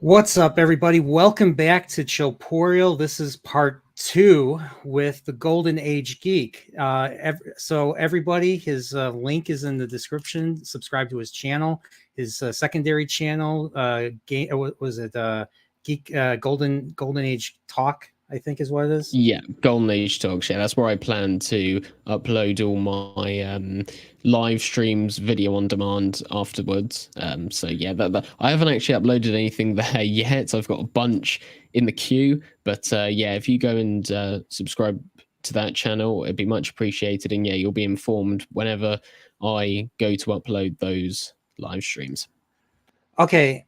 What's up, everybody? Welcome back to Chillporeal. This is part 2 with the Golden Age Geek. So everybody, his link is in the description. Subscribe to his channel, his secondary channel. Was it Geek Golden Age Talk? I think is what it is. Yeah, Golden Age Talk. Yeah, that's where I plan to upload all my live streams, video on demand afterwards. So yeah, I haven't actually uploaded anything there yet. I've got a bunch in the queue, but yeah, if you go and subscribe to that channel, it'd be much appreciated. And yeah, you'll be informed whenever I go to upload those live streams. Okay.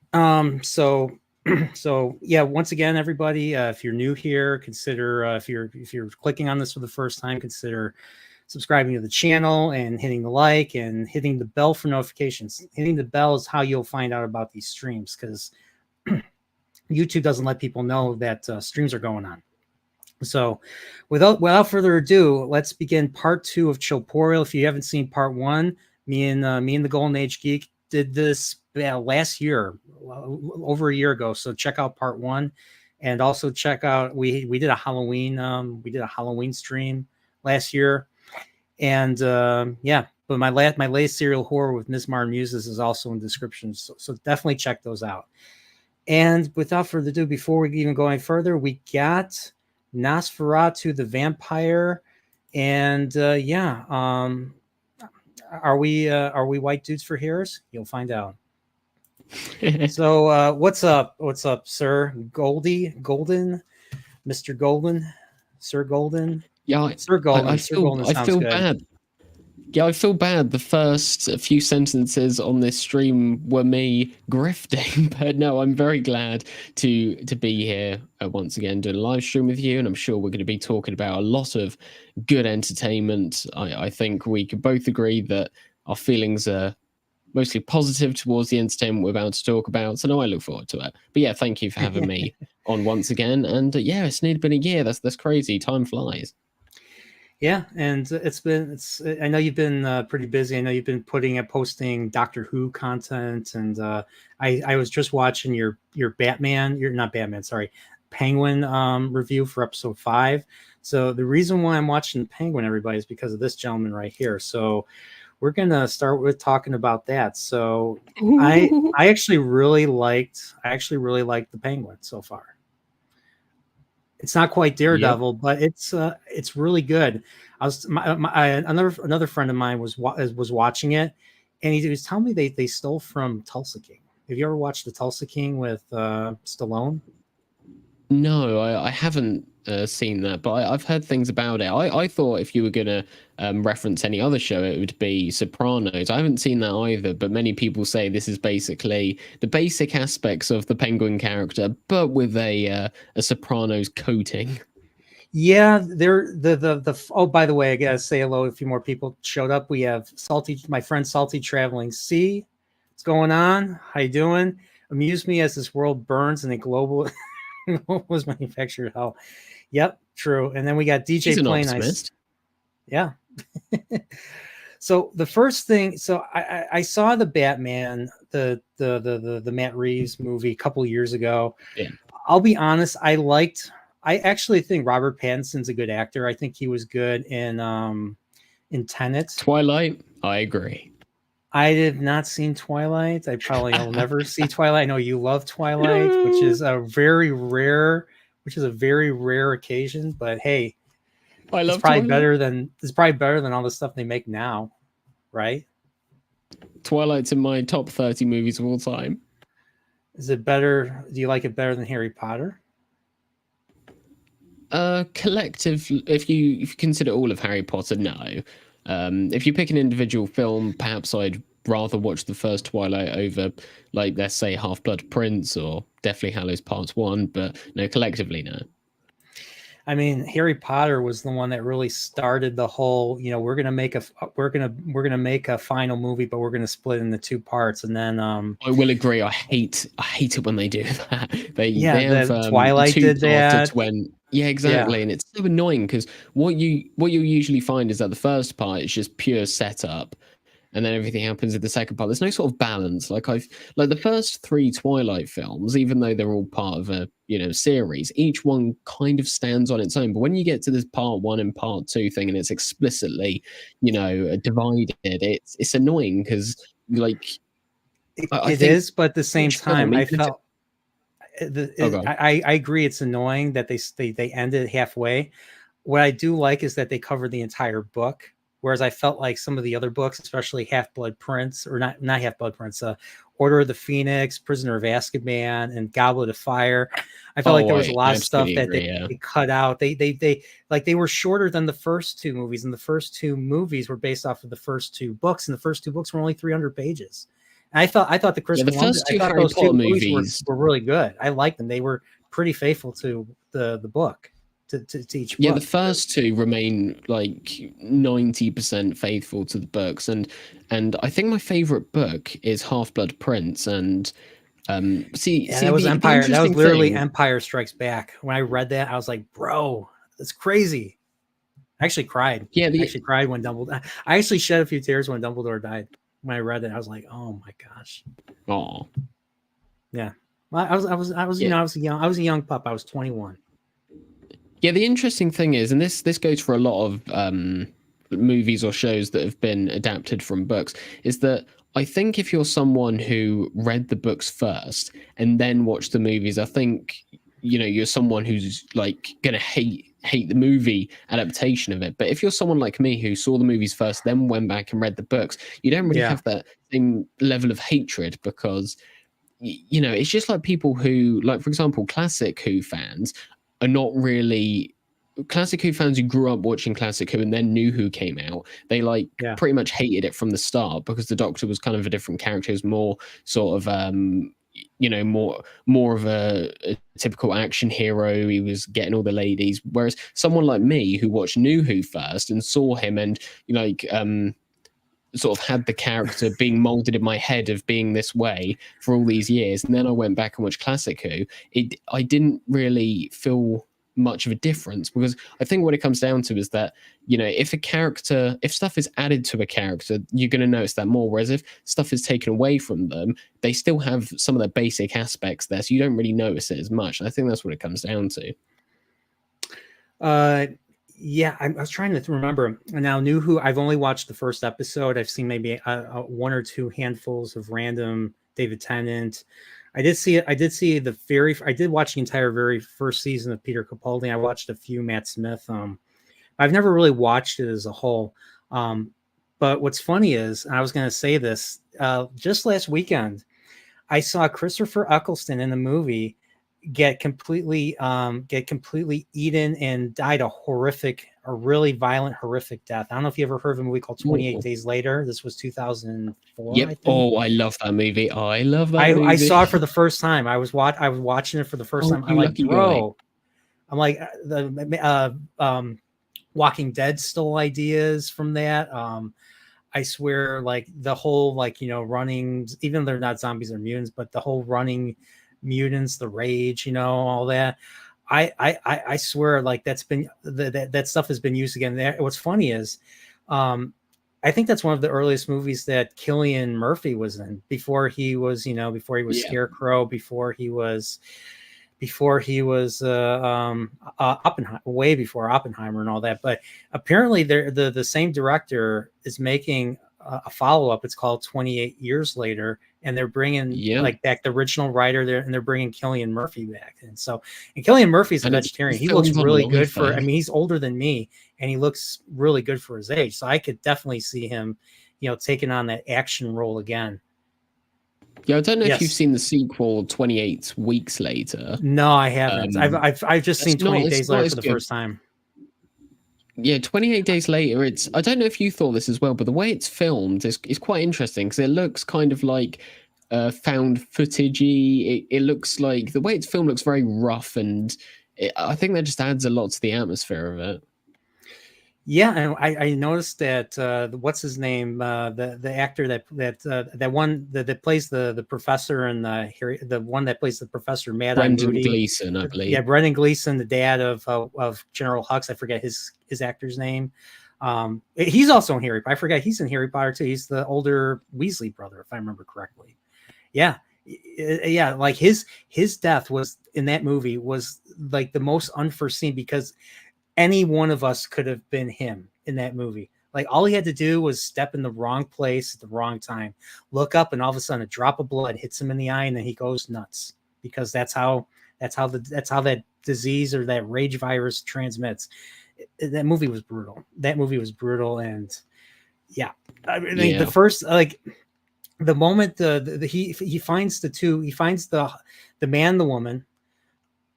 So yeah, once again, everybody, if you're new here, consider if you're clicking on this for the first time, consider subscribing to the channel and hitting the like and hitting the bell for notifications. Hitting the bell is how you'll find out about these streams, because YouTube doesn't let people know that streams are going on. So without further ado, let's begin part 2 of Chillporeal. If you haven't seen part 1, me and the Golden Age Geek did this last year, over a year ago. So check out part 1, and also check out we did a Halloween stream last year, and yeah. But my latest serial horror with Ms. Martin Muses is also in the description, so definitely check those out. And without further ado, before we even go any further, we got Nosferatu the Vampire, and yeah. Are we white dudes for heroes? You'll find out. So what's up, sir? Golden, Mr. Golden, Sir Golden. Yeah, Sir Golden. I feel good. bad. Yeah, I feel bad. The first few sentences on this stream were me grifting, but no, I'm very glad to be here once again doing a live stream with you, and I'm sure we're going to be talking about a lot of good entertainment. I think we could both agree that our feelings are mostly positive towards the entertainment we're about to talk about, so no, I look forward to it. But yeah, thank you for having me on once again, and yeah, it's nearly been a year. That's crazy. Time flies. Yeah, and I know you've been pretty busy. I know you've been posting Doctor Who content, and I was just watching your Batman. You're not Batman, sorry, Penguin review for episode 5. So the reason why I'm watching the Penguin, everybody, is because of this gentleman right here. So we're gonna start with talking about that. So I actually really liked the Penguin so far. It's not quite Daredevil, but it's really good. I was another friend of mine was watching it, and he was telling me they stole from Tulsa King. Have you ever watched the Tulsa King with Stallone? No, I haven't seen that, but I've heard things about it. I thought if you were going to reference any other show, it would be Sopranos. I haven't seen that either, but many people say this is basically the basic aspects of the Penguin character, but with a Sopranos coating. Yeah, oh, by the way, I gotta say hello. A few more people showed up. We have my friend Salty Traveling C. What's going on? How you doing? Amuse me as this world burns in a global was manufactured hell. Yep, true. And then we got DJ Play Nice. Yeah. So the first thing, so I saw the Batman, the Matt Reeves movie a couple years ago. Yeah. I'll be honest, I actually think Robert Pattinson's a good actor. I think he was good in Tenet. Twilight, I agree. I have not seen Twilight. I probably will never see Twilight. I know you love Twilight, which is a very rare occasion. But hey, I love it's probably Twilight. It's probably better than all the stuff they make now, right? Twilight's in my top 30 movies of all time. Is it better? Do you like it better than Harry Potter? Collective, if you consider all of Harry Potter, no. If you pick an individual film, perhaps I'd rather watch the first Twilight over, like, let's say Half-Blood Prince or Deathly Hallows Part 1, but no, collectively, no. I mean, Harry Potter was the one that really started the whole, we're gonna make a final movie, but we're gonna split it into 2 parts, and then I will agree. I hate it when they do that. They have Twilight did that. Yeah, exactly, and it's so annoying because what you usually find is that the first part is just pure setup, and then everything happens in the second part. There's no sort of balance. Like the first three Twilight films, even though they're all part of a series, each one kind of stands on its own. But when you get to this part one and part two thing, and it's explicitly divided, it's annoying because like it is, but at the same time, I felt God. I agree. It's annoying that they ended halfway. What I do like is that they covered the entire book, whereas I felt like some of the other books, especially Half-Blood Prince, or not Half-Blood Prince, Order of the Phoenix, Prisoner of Azkaban, and Goblet of Fire. I felt like there was a lot of stuff that they cut out. They were shorter than the first two movies, and the first two movies were based off of the first two books, and the first two books were only 300 pages. And I thought the Chris Columbus, I thought those two movies were really good. I liked them. They were pretty faithful to the book. To each book. Yeah, the first two remain like 90% faithful to the books, and I think my favorite book is Half-Blood Prince. And that was Empire. That was literally Empire Strikes Back. When I read that, I was like, bro, that's crazy. I actually cried. Yeah, I actually cried when Dumbledore. I actually shed a few tears when Dumbledore died. When I read it, I was like, oh my gosh. Oh. Yeah. Well, I was I was a young pup. I was 21. Yeah, the interesting thing is, and this goes for a lot of movies or shows that have been adapted from books, is that I think if you're someone who read the books first and then watched the movies, I think you're someone who's like gonna hate the movie adaptation of it. But if you're someone like me who saw the movies first, then went back and read the books, you don't really have that same level of hatred, because it's just like people who, like, for example, classic Who fans are not really classic Who fans who grew up watching classic Who and then knew Who came out. They pretty much hated it from the start because the Doctor was kind of a different character. He was more sort of more of a typical action hero. He was getting all the ladies, whereas someone like me who watched New Who first and saw him and sort of had the character being molded in my head of being this way for all these years, and then I went back and watched classic Who, I didn't really feel much of a difference, because I think what it comes down to is that if stuff is added to a character, you're going to notice that more, whereas if stuff is taken away from them, they still have some of the basic aspects there, so you don't really notice it as much. And I think that's what it comes down to. Yeah, I was trying to remember now. New Who, I've only watched the first episode. I've seen maybe one or two handfuls of random David Tennant. I did watch the entire very first season of Peter Capaldi. I watched a few Matt Smith. I've never really watched it as a whole. But what's funny is, and I was going to say this, just last weekend, I saw Christopher Eccleston in the movie get completely eaten and died a really violent, horrific death. I don't know if you ever heard of a movie called 28 Days Later. This was 2004. Yep. I love that movie. I love that movie. I saw it for the first time. I was watching it for the first time. I'm like, bro. I'm like, the Walking Dead stole ideas from that. I swear, like the whole running, even though they're not zombies or mutants, but the whole running mutants, the rage, all that. I swear, like that's been that stuff has been used again. There. What's funny is, I think that's one of the earliest movies that Cillian Murphy was in before he was Scarecrow, before he was Oppenheimer, way before Oppenheimer and all that. But apparently, the same director is making a follow-up. It's called 28 Years Later, and they're bringing back the original writer there, and they're bringing Cillian Murphy back. And Cillian Murphy's a vegetarian. He looks really good he's older than me, and he looks really good for his age. So I could definitely see him, taking on that action role again. Yeah, I don't know if you've seen the sequel 28 Weeks Later. No, I haven't. I've just seen 28 Days Later for the first time. Yeah, 28 Days Later, I don't know if you thought this as well, but the way it's filmed is quite interesting, because it looks kind of like found footage-y. It looks like, the way it's filmed looks very rough, and I think that just adds a lot to the atmosphere of it. Yeah, and I noticed that what's his name, the actor that plays the professor and the one that plays the professor, Brendan Gleeson, I believe. Yeah, Brendan Gleeson, the dad of General Hux. I forget his actor's name. He's also in Harry Potter. I forget he's in Harry Potter too. He's the older Weasley brother, if I remember correctly. Yeah, yeah. Like his death was in that movie was like the most unforeseen, because any one of us could have been him in that movie. Like all he had to do was step in the wrong place at the wrong time, look up, and all of a sudden a drop of blood hits him in the eye, and then he goes nuts, because that's how that disease or that rage virus transmits. That movie was brutal. And yeah, I mean, the first, like, the moment he finds the man, the woman,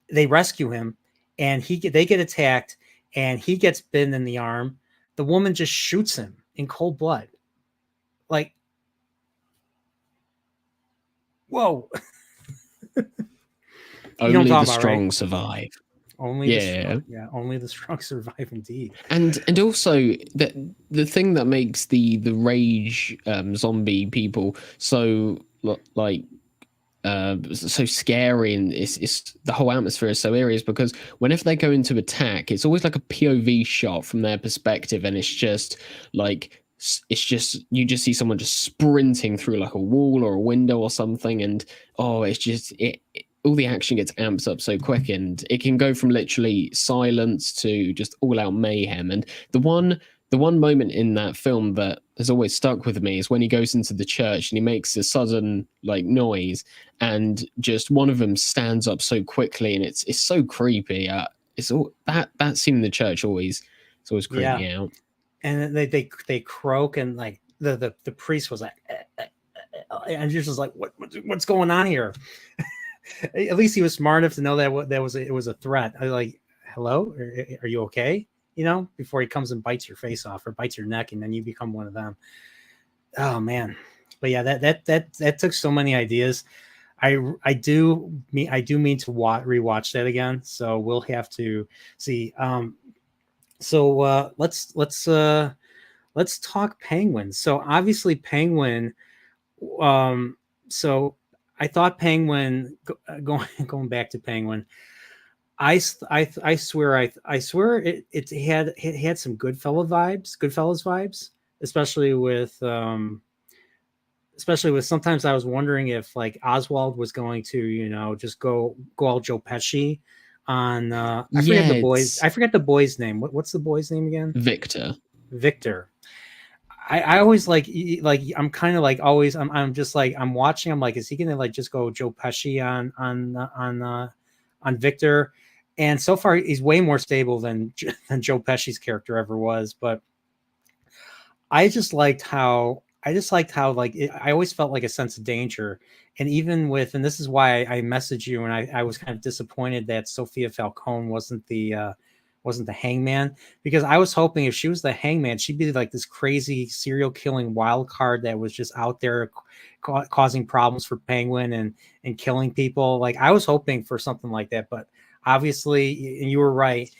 they rescue him, and they get attacked, and he gets bitten in the arm. The woman just shoots him in cold blood. Like, whoa. Only the strong, right? Survive. Only the strong survive, indeed. And also the thing that makes the rage zombie people so like so scary, and it's the whole atmosphere is so eerie, is because whenever they go into attack, it's always like a POV shot from their perspective, and it's just you just see someone just sprinting through like a wall or a window or something, and it's just all the action gets amped up so quick, and it can go from literally silence to just all out mayhem. And the one moment in that film that has always stuck with me is when he goes into the church and he makes a sudden like noise, and just one of them stands up so quickly, and it's so creepy. It's all that scene in the church always creeped me out. And they croak, and like the priest was like, and you're just like, what's going on here? At least he was smart enough to know that it was a threat. I was like, hello, are you okay? You know, before he comes and bites your face off or bites your neck, and then you become one of them. Oh man. But yeah, that took so many ideas. I do mean to rewatch that again. So we'll have to see. So let's talk Penguin. So obviously Penguin. So I thought Penguin, going back to Penguin, I swear it had some Goodfellas vibes, especially with sometimes I was wondering if like Oswald was going to, just go all Joe Pesci on I forget the boy's name. What's the boy's name again? Victor. I always like I'm kind of like always I'm just like I'm watching. I'm like, is he gonna like just go Joe Pesci on Victor? And so far he's way more stable than Joe Pesci's character ever was. But I just liked how like I always felt like a sense of danger. And even and this is why I messaged you, and I was kind of disappointed that Sophia Falcone wasn't the hangman, because I was hoping if she was the hangman, she'd be like this crazy serial killing wild card that was just out there causing problems for Penguin and killing people. Like I was hoping for something like that, but obviously, and you were right,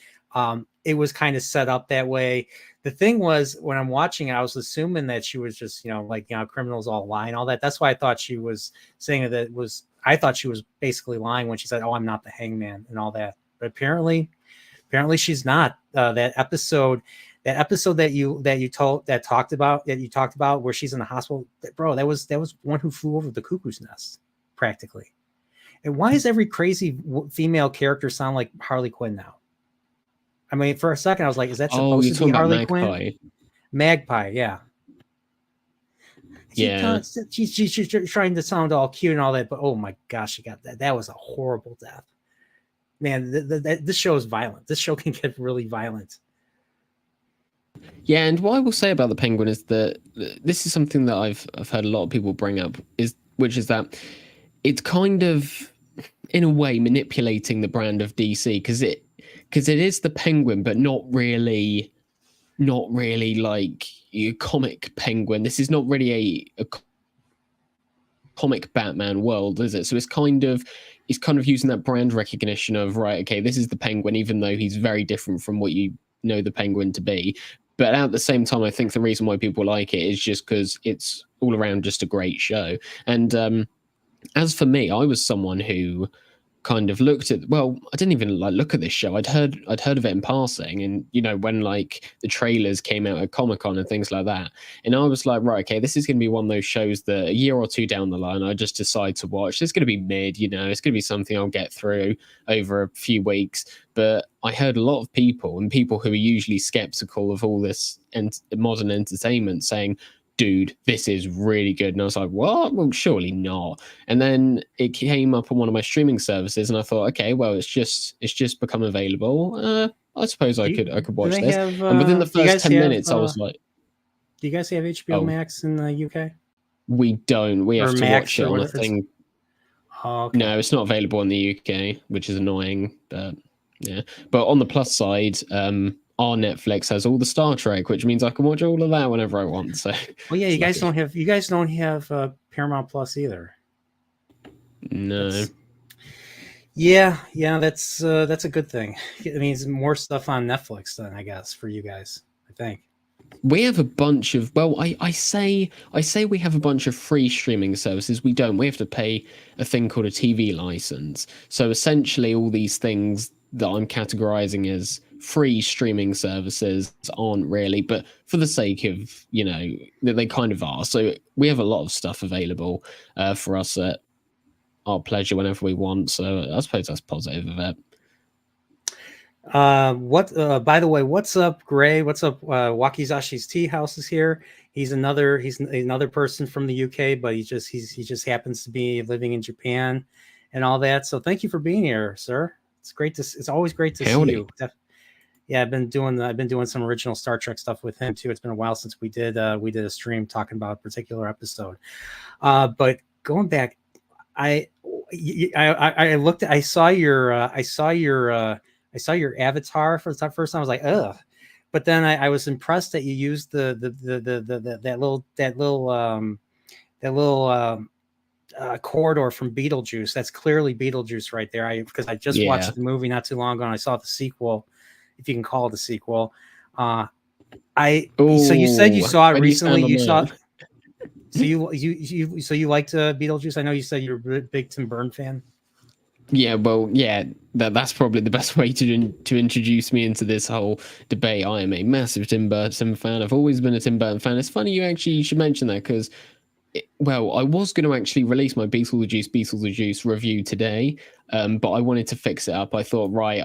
it was kind of set up that way. The thing was, when I'm watching it, I was assuming that she was just, criminals all lie and all that. That's why I thought she was saying I thought she was basically lying when she said, "Oh, I'm not the hangman" and all that. But apparently she's not. That episode that you talked about where she's in the hospital, bro, that was one who flew over the cuckoo's nest practically. And why does every crazy female character sound like Harley Quinn now? I mean, for a second I was like, is that supposed to be Harley Quinn? Magpie, yeah. She's trying to sound all cute and all that, but oh my gosh, she got that. That was a horrible death. Man, this show is violent. This show can get really violent. Yeah, and what I will say about the Penguin is that this is something that I've heard a lot of people bring up, which is that it's kind of, in a way, manipulating the brand of DC, because it is the Penguin, but not really like a comic Penguin. This is not really a comic Batman world, is it? So it's kind of using that brand recognition of, right, okay, this is the Penguin, even though he's very different from what you know the Penguin to be. But at the same time, I think the reason why people like it is just because it's all around just a great show. And as for me, I was someone who kind of looked at, well, I didn't even like look at this show. I'd heard of it in passing, and when like the trailers came out at Comic-Con and things like that, and I was like, right, okay, this is going to be one of those shows that a year or two down the line I just decide to watch. It's going to be mid, it's going to be something I'll get through over a few weeks. But I heard a lot of people, and people who are usually skeptical of all this and modern entertainment, saying, dude, this is really good. And I was like, what? Well, surely not. And then it came up on one of my streaming services, and I thought, okay, well, it's just become available. I suppose I could Do watch they this. have? And within the Do you first guys 10 have? minutes, I was like, Do you guys have HBO oh, Max in the UK we don't. We have or to watch Max it or on a whatever? thing. Oh, okay. No, it's not available in the UK, which is annoying. But yeah. But on the plus side, our Netflix has all the Star Trek, which means I can watch all of that whenever I want. So, well, yeah, you guys don't have Paramount Plus either. No. Yeah, that's a good thing. It means more stuff on Netflix then, I guess, for you guys. I think we have a bunch of, well, I say we have a bunch of free streaming services. We don't. We have to pay a thing called a TV license. So essentially, all these things that I'm categorizing as free streaming services aren't really, but for the sake of that they kind of are. So we have a lot of stuff available for us at our pleasure whenever we want. So I suppose that's positive of it. By the way, what's up, Gray? What's up? Wakizashi's Tea House is here. He's another person from the UK, but he just happens to be living in Japan and all that. So thank you for being here, sir. It's always great to see you. Yeah, I've been doing some original Star Trek stuff with him too. It's been a while since we did a stream talking about a particular episode. But going back, I looked. I saw your avatar for the first time. I was like, ugh. But then I was impressed that you used that little corridor from Beetlejuice. That's clearly Beetlejuice right there. Because I just watched the movie not too long ago, and I saw the sequel, if you can call it a sequel. So you said you saw it recently. You saw. So you liked Beetlejuice? I know you said you're a big Tim Burton fan. Yeah, well, yeah, that's probably the best way to introduce me into this whole debate. I am a massive Tim Burton fan. I've always been a Tim Burton fan. It's funny you should mention that, because I was going to actually release my Beetlejuice review today, but I wanted to fix it up. I thought, right,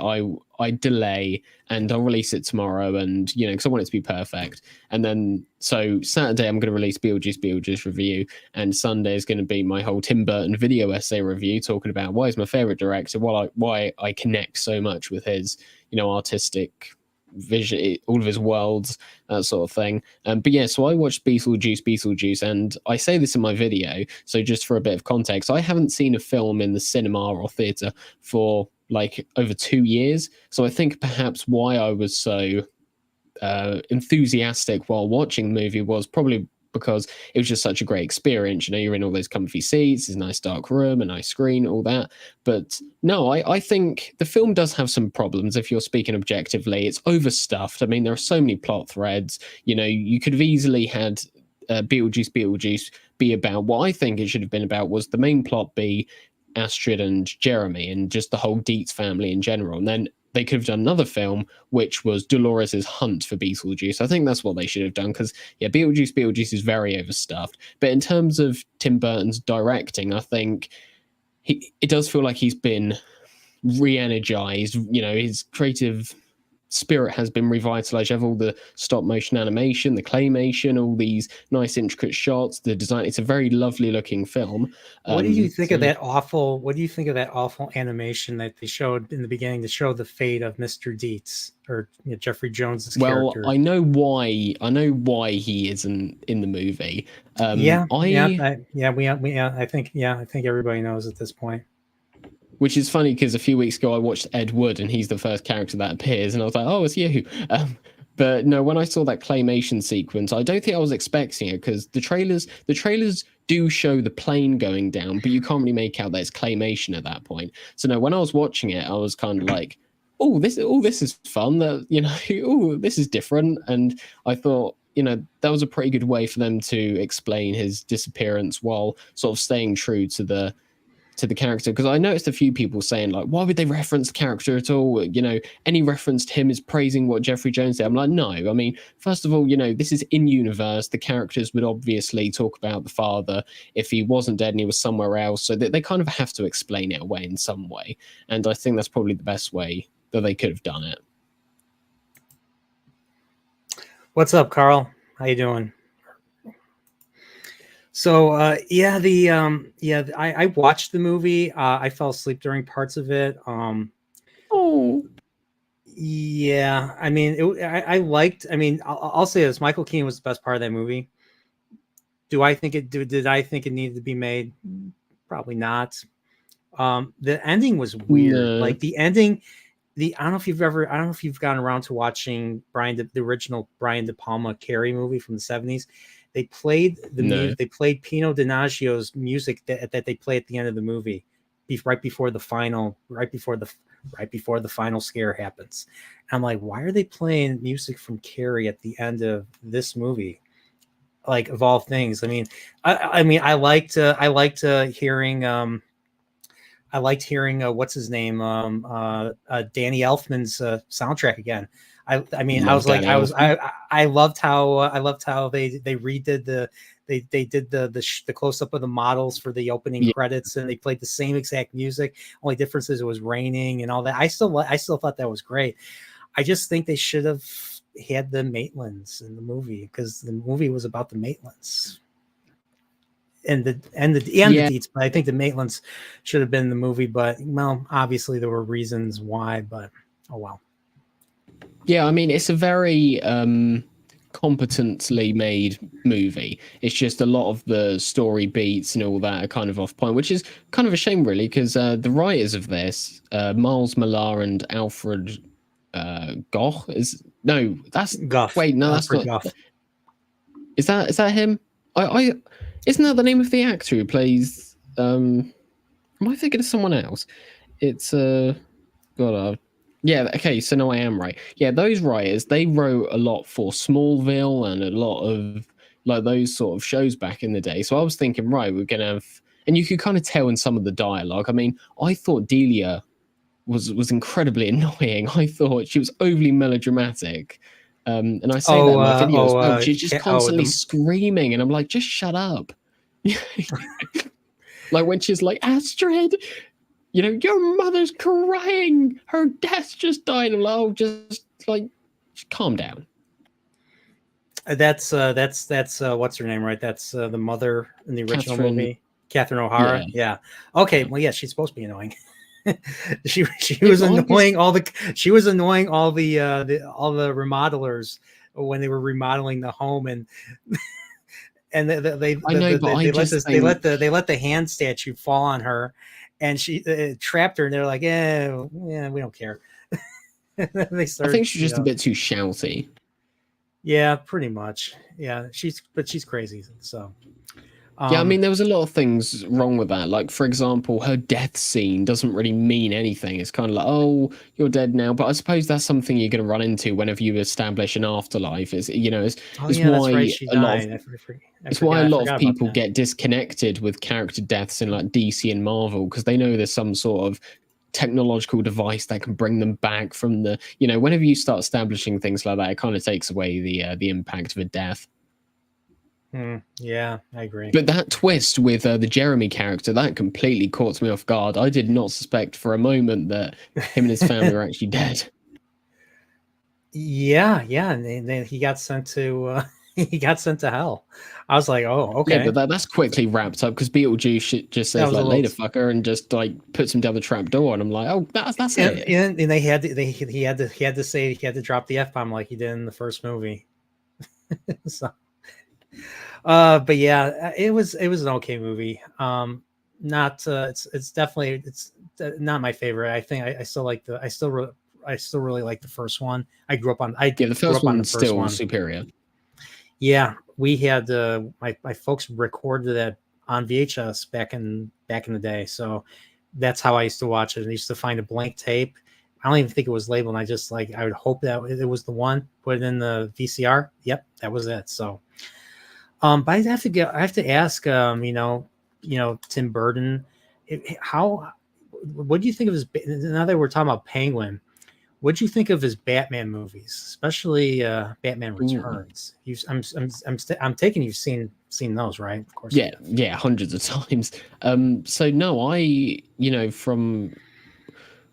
I delay and I'll release it tomorrow, and because I want it to be perfect. And then so Saturday I'm going to release Beetlejuice review, and Sunday is going to be my whole Tim Burton video essay review, talking about why he's my favorite director, why I connect so much with his artistic vision, all of his worlds, that sort of thing. But yeah, so I watched Beetlejuice, and I say this in my video, so just for a bit of context, I haven't seen a film in the cinema or theatre for like over 2 years. So I think perhaps why I was so enthusiastic while watching the movie was probably because it was just such a great experience. You're in all those comfy seats, there's a nice dark room, a nice screen, all that. But no, I think the film does have some problems if you're speaking objectively. It's overstuffed. I mean, there are so many plot threads. You could have easily had Beetlejuice be about what I think it should have been about, was the main plot be Astrid and Jeremy and just the whole Dietz family in general. And then they could have done another film, which was Dolores's hunt for Beetlejuice. I think that's what they should have done, because, yeah, Beetlejuice is very overstuffed. But in terms of Tim Burton's directing, I think it does feel like he's been re-energized. His creative spirit has been revitalized. You have all the stop motion animation, the claymation, all these nice intricate shots, the design. It's a very lovely looking film. What do you think of that awful? What do you think of that awful animation that they showed in the beginning to show the fate of Mr. Dietz, or Jeffrey Jones's character? Well, I know why he isn't in the movie. I think everybody knows at this point. Which is funny, because a few weeks ago I watched Ed Wood, and he's the first character that appears, and I was like, oh, it's you. But no, when I saw that claymation sequence, I don't think I was expecting it, because the trailers do show the plane going down, but you can't really make out that it's claymation at that point. So no, when I was watching it, I was kind of like, oh, this is fun. Oh, this is different. And I thought, that was a pretty good way for them to explain his disappearance while sort of staying true to the to the character, because I noticed a few people saying like, why would they reference the character at all? You know, any reference to him is praising what Jeffrey Jones did. I'm like, no. I mean, first of all, you know, this is in universe. The characters would obviously talk about the father if he wasn't dead and he was somewhere else, so that they kind of have to explain it away in some way. And I think that's probably the best way that they could have done it. What's up, Carl? How you doing? So I watched the movie. I fell asleep during parts of it. Yeah, I mean, I liked. I mean, I'll say this: Michael Keaton was the best part of that movie. Did I think it needed to be made? Probably not. The ending was weird. No. Like the ending. I don't know if you've gotten around to watching the original Brian De Palma Carrie movie from the 70s. They played music. They played Pino Donaggio's music that they play at the end of the movie, right before the final scare happens. And I'm like, why are they playing music from Carrie at the end of this movie? Like, of all things, I mean, I liked hearing. I liked hearing what's his name, Danny Elfman's soundtrack again. I loved how they redid they did the close up of the models for the opening credits, and they played the same exact music. Only difference is it was raining and all that. I still thought that was great. I just think they should have had the Maitlands in the movie, because the movie was about the Maitlands. And the Deeds, but I think the Maitlands should have been in the movie. But well, obviously there were reasons why. But oh well. Yeah, I mean, it's a very competently made movie. It's just a lot of the story beats and all that are kind of off point, which is kind of a shame, really, because the writers of this, Miles Millar and Alfred Gough, that's Gough. Wait, no, Alfred that's not. Gough. Is that him? Isn't that the name of the actor who plays? Am I thinking of someone else? It's yeah, okay, so no, I am right. Yeah, those writers, they wrote a lot for Smallville and a lot of like those sort of shows back in the day. So I was thinking, right, we're gonna have, and you could kind of tell in some of the dialogue. I mean, I thought Delia was incredibly annoying. I thought she was overly melodramatic. And I say that in my video as well. She's just constantly screaming, and I'm like, just shut up. Like when she's like, Astrid, you know, your mother's crying. Her dad's just died. I'm like, oh, just calm down. That's what's her name, right? That's the mother in the original movie, Catherine O'Hara. Yeah. Okay. Well, yeah, she's supposed to be annoying. she was annoying all the remodelers when they were remodeling the home, and they let the hand statue fall on her, and she trapped her, and they're like, yeah, we don't care. I think she's just a bit too shouty. Yeah, pretty much. Yeah, she's crazy. So yeah, I mean, there was a lot of things wrong with that. Like, for example, her death scene doesn't really mean anything. It's kind of like, oh, you're dead now. But I suppose that's something you're going to run into whenever you establish an afterlife. It's why a lot of people get disconnected with character deaths in like DC and Marvel, because they know there's some sort of technological device that can bring them back from the, you know, whenever you start establishing things like that, it kind of takes away the impact of a death. Yeah, I agree. But that twist with the Jeremy character, that completely caught me off guard. I did not suspect for a moment that him and his family were actually dead. Yeah, and he got sent to hell. I was like, oh, okay. Yeah, but that's quickly wrapped up because Beetlejuice just says like later fucker and just like puts him down the trap door, and I'm like, oh, that's it. And he had to drop the F-bomb like he did in the first movie. So but yeah, it was an okay movie. It's definitely not my favorite. I think I still really like the first one. The first one's still superior. Yeah, we had my folks recorded that on VHS back in the day, so that's how I used to watch it. I used to find a blank tape. I don't even think it was labeled. I just I would hope that it was the one. Put it in the VCR. Yep, that was it. So. But I have to ask, Tim Burton, what do you think of his? Now that we're talking about Penguin, what do you think of his Batman movies, especially Batman Ooh. Returns? I'm taking you've seen those, right? Of course you Yeah, have. yeah, hundreds of times. So no, from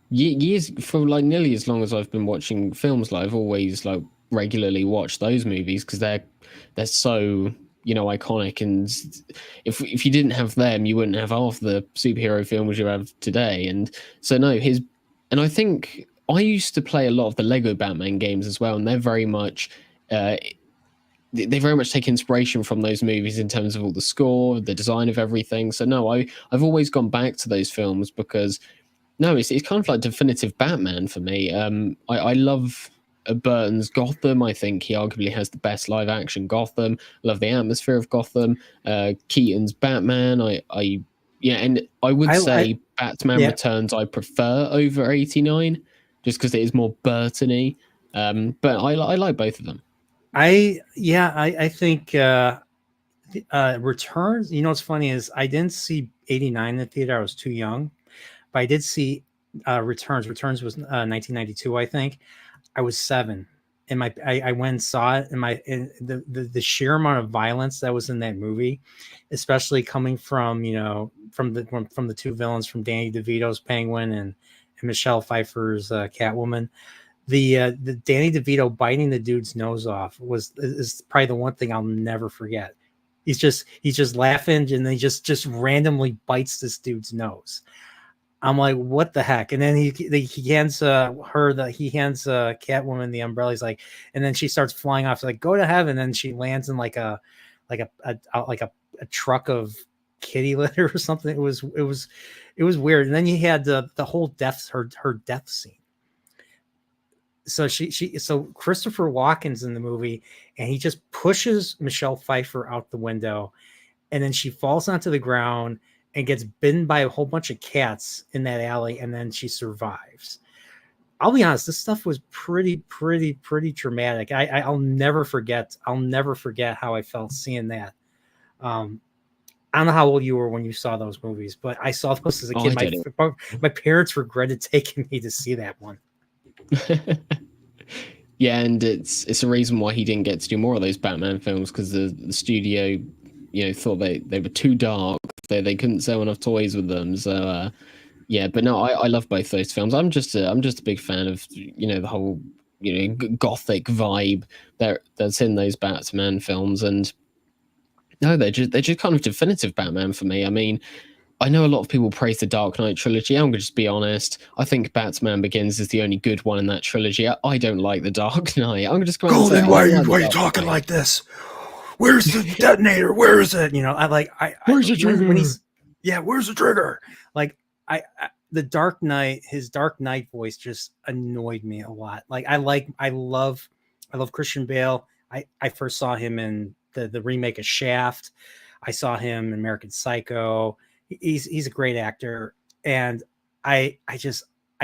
years, for like nearly as long as I've been watching films, like I've always like regularly watched those movies because they're so iconic, and if you didn't have them, you wouldn't have half the superhero films you have today. And so no, and I think I used to play a lot of the Lego Batman games as well, and they're very much. They very much take inspiration from those movies in terms of all the score, the design of everything. So no, I've always gone back to those films because no, it's kind of like definitive Batman for me. I love Burton's Gotham. I think he arguably has the best live action Gotham. Love the atmosphere of Gotham. Keaton's Batman. Yeah, and I would I say Batman yeah. Returns I prefer over 89, just because it is more Burton-y. But I like both of them. I think Returns. You know what's funny is I didn't see 89 in the theater. I was too young, but I did see Returns. Returns was 1992, I think. I was 7, and I went and saw it, and the sheer amount of violence that was in that movie, especially coming from from the two villains, from Danny DeVito's Penguin and Michelle Pfeiffer's Catwoman. The Danny DeVito biting the dude's nose off is probably the one thing I'll never forget. He's just laughing, and then he just randomly bites this dude's nose. I'm like, what the heck? And then he hands he hands Catwoman the umbrella. He's like, and then she starts flying off. She's like, go to heaven. And she lands in like a truck of kitty litter or something. It was weird. And then you had the whole her death scene. So so Christopher Walken's in the movie, and he just pushes Michelle Pfeiffer out the window, and then she falls onto the ground and gets bitten by a whole bunch of cats in that alley, and then she survives. I'll be honest, this stuff was pretty traumatic. I'll never forget. I'll never forget how I felt seeing that. I don't know how old you were when you saw those movies, but I saw those as a kid. My parents regretted taking me to see that one. Yeah, and it's a reason why he didn't get to do more of those Batman films, because the studio, thought they were too dark. They couldn't sell enough toys with them. So yeah, but no, I love both those films. I'm just a big fan of the whole gothic vibe that's in those Batman films, and no, they're just kind of definitive Batman for me. I mean, I know a lot of people praise the Dark Knight trilogy. I'm going to just be honest. I think Batman Begins is the only good one in that trilogy. I don't like the Dark Knight. I'm going to just go out and say, Golden, why are you talking like this? Where's the detonator? Where is it? Where's the trigger? Where's the trigger? Like the Dark Knight, his Dark Knight voice just annoyed me a lot. Like I love Christian Bale. I first saw him in the remake of Shaft. I saw him in American Psycho. He's a great actor, and I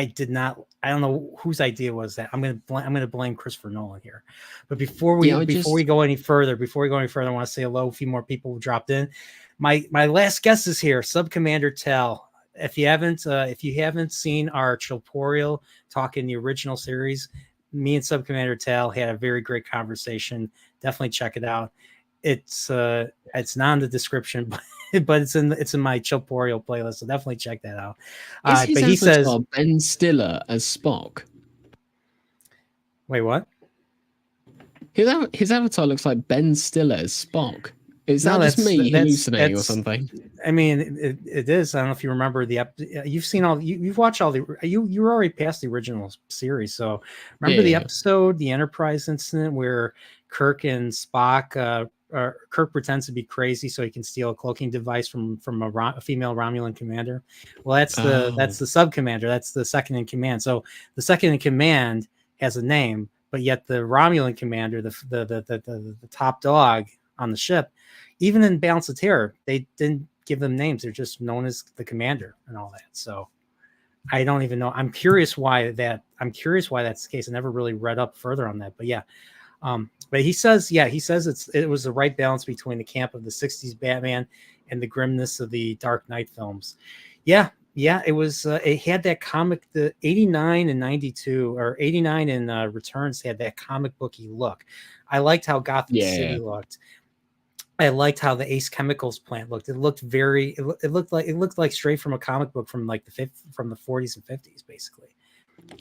don't know whose idea was that. I'm gonna blame Christopher Nolan here. But before we go any further, I want to say hello. A few more people who dropped in. My last guest is here, Sub Commander Tell. If you haven't seen our Chillporeal talk in the original series, me and Sub Commander Tell had a very great conversation. Definitely check it out. It's not in the description, but it's in my Chillporeal playlist, so definitely check that out. But he says Ben Stiller as Spock. Wait, what? His avatar looks like Ben Stiller as Spock. Is that just me hallucinating or something? I mean, it is. I don't know if you remember you've watched all you were already past the original series, so remember the episode, the Enterprise incident, where Kirk and Spock. Kirk pretends to be crazy so he can steal a cloaking device from a female Romulan commander. Well, that's the sub commander. That's the second in command. So the second in command has a name, but yet the Romulan commander, the top dog on the ship, even in Balance of Terror, they didn't give them names. They're just known as the commander and all that. So I don't even know. I'm curious why that's the case. I never really read up further on that, but yeah. But he says it was the right balance between the camp of the 60s Batman and the grimness of the Dark Knight films. Yeah, yeah, it was. It had that comic, the 89 and 92, or 89 and Returns had that comic booky look. I liked how Gotham City looked. I liked how the Ace Chemicals plant looked. It looked very. It looked like straight from a comic book from like from the 40s and 50s, basically.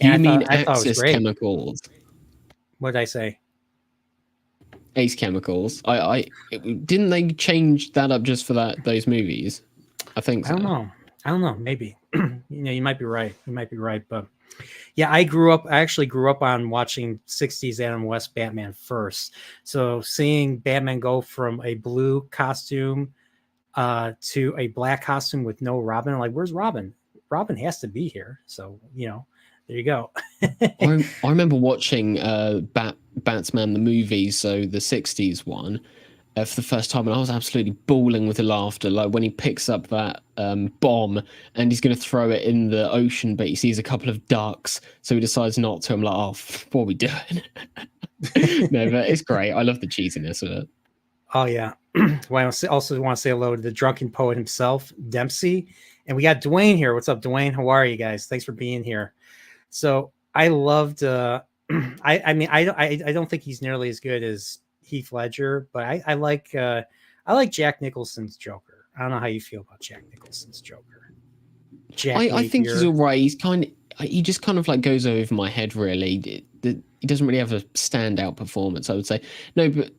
And you mean I thought it was Axis great. Chemicals? What did I say? Ace Chemicals. Didn't they change that up just for those movies? I think so. I don't know. Maybe. You might be right. You might be right. But yeah, I actually grew up on watching 60s Adam West Batman first. So seeing Batman go from a blue costume to a black costume with no Robin, I'm like, where's Robin? Robin has to be here. So, there you go. I remember watching Batman the movie, so the 60s one, for the first time, and I was absolutely bawling with laughter. Like when he picks up that bomb and he's going to throw it in the ocean, but he sees a couple of ducks, so he decides not to. I'm like, oh, what are we doing? No, but it's great. I love the cheesiness of it. Oh, yeah. Well, I also want to say hello to the drunken poet himself, Dempsey. And we got Dwayne here. What's up, Dwayne? How are you guys? Thanks for being here. So I loved. I don't think he's nearly as good as Heath Ledger, but I like Jack Nicholson's Joker. I don't know how you feel about Jack Nicholson's Joker. I think he's all right. He just kind of like goes over my head, really. He doesn't really have a standout performance, I would say. No, but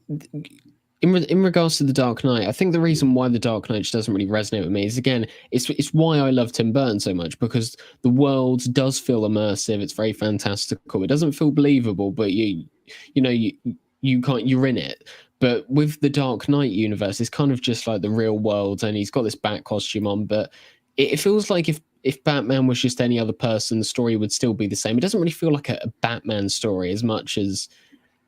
in regards to The Dark Knight, I think the reason why The Dark Knight doesn't really resonate with me is, again, it's why I love Tim Burton so much, because the world does feel immersive. It's very fantastical. It doesn't feel believable, but you can't, you're in it. But with the Dark Knight universe, it's kind of just like the real world, and he's got this bat costume on, but it feels like if Batman was just any other person, the story would still be the same. It doesn't really feel like a Batman story as much as,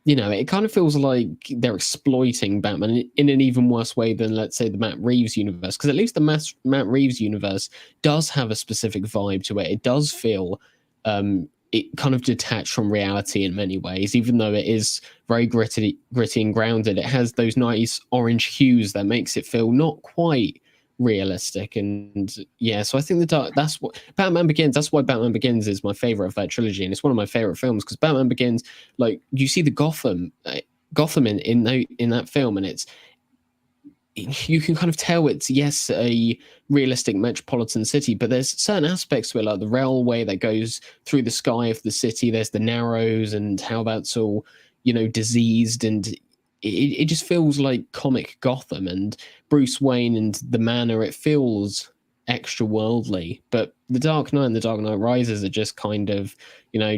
it kind of feels like they're exploiting Batman in an even worse way than, let's say, the Matt Reeves universe. Because at least the Matt Reeves universe does have a specific vibe to it. It does feel it kind of detached from reality in many ways, even though it is very gritty and grounded. It has those nice orange hues that makes it feel not quite realistic. And yeah, so I think that's why Batman Begins is my favorite of that trilogy, and it's one of my favorite films because Batman Begins, like, you see the Gotham in that film, and you can kind of tell it's, yes, a realistic metropolitan city, but there's certain aspects to it, like the railway that goes through the sky of the city. There's the Narrows and how that's all, diseased, and it just feels like comic Gotham, and Bruce Wayne and the manor, it feels extra worldly. But The Dark Knight and The Dark Knight Rises are just kind of,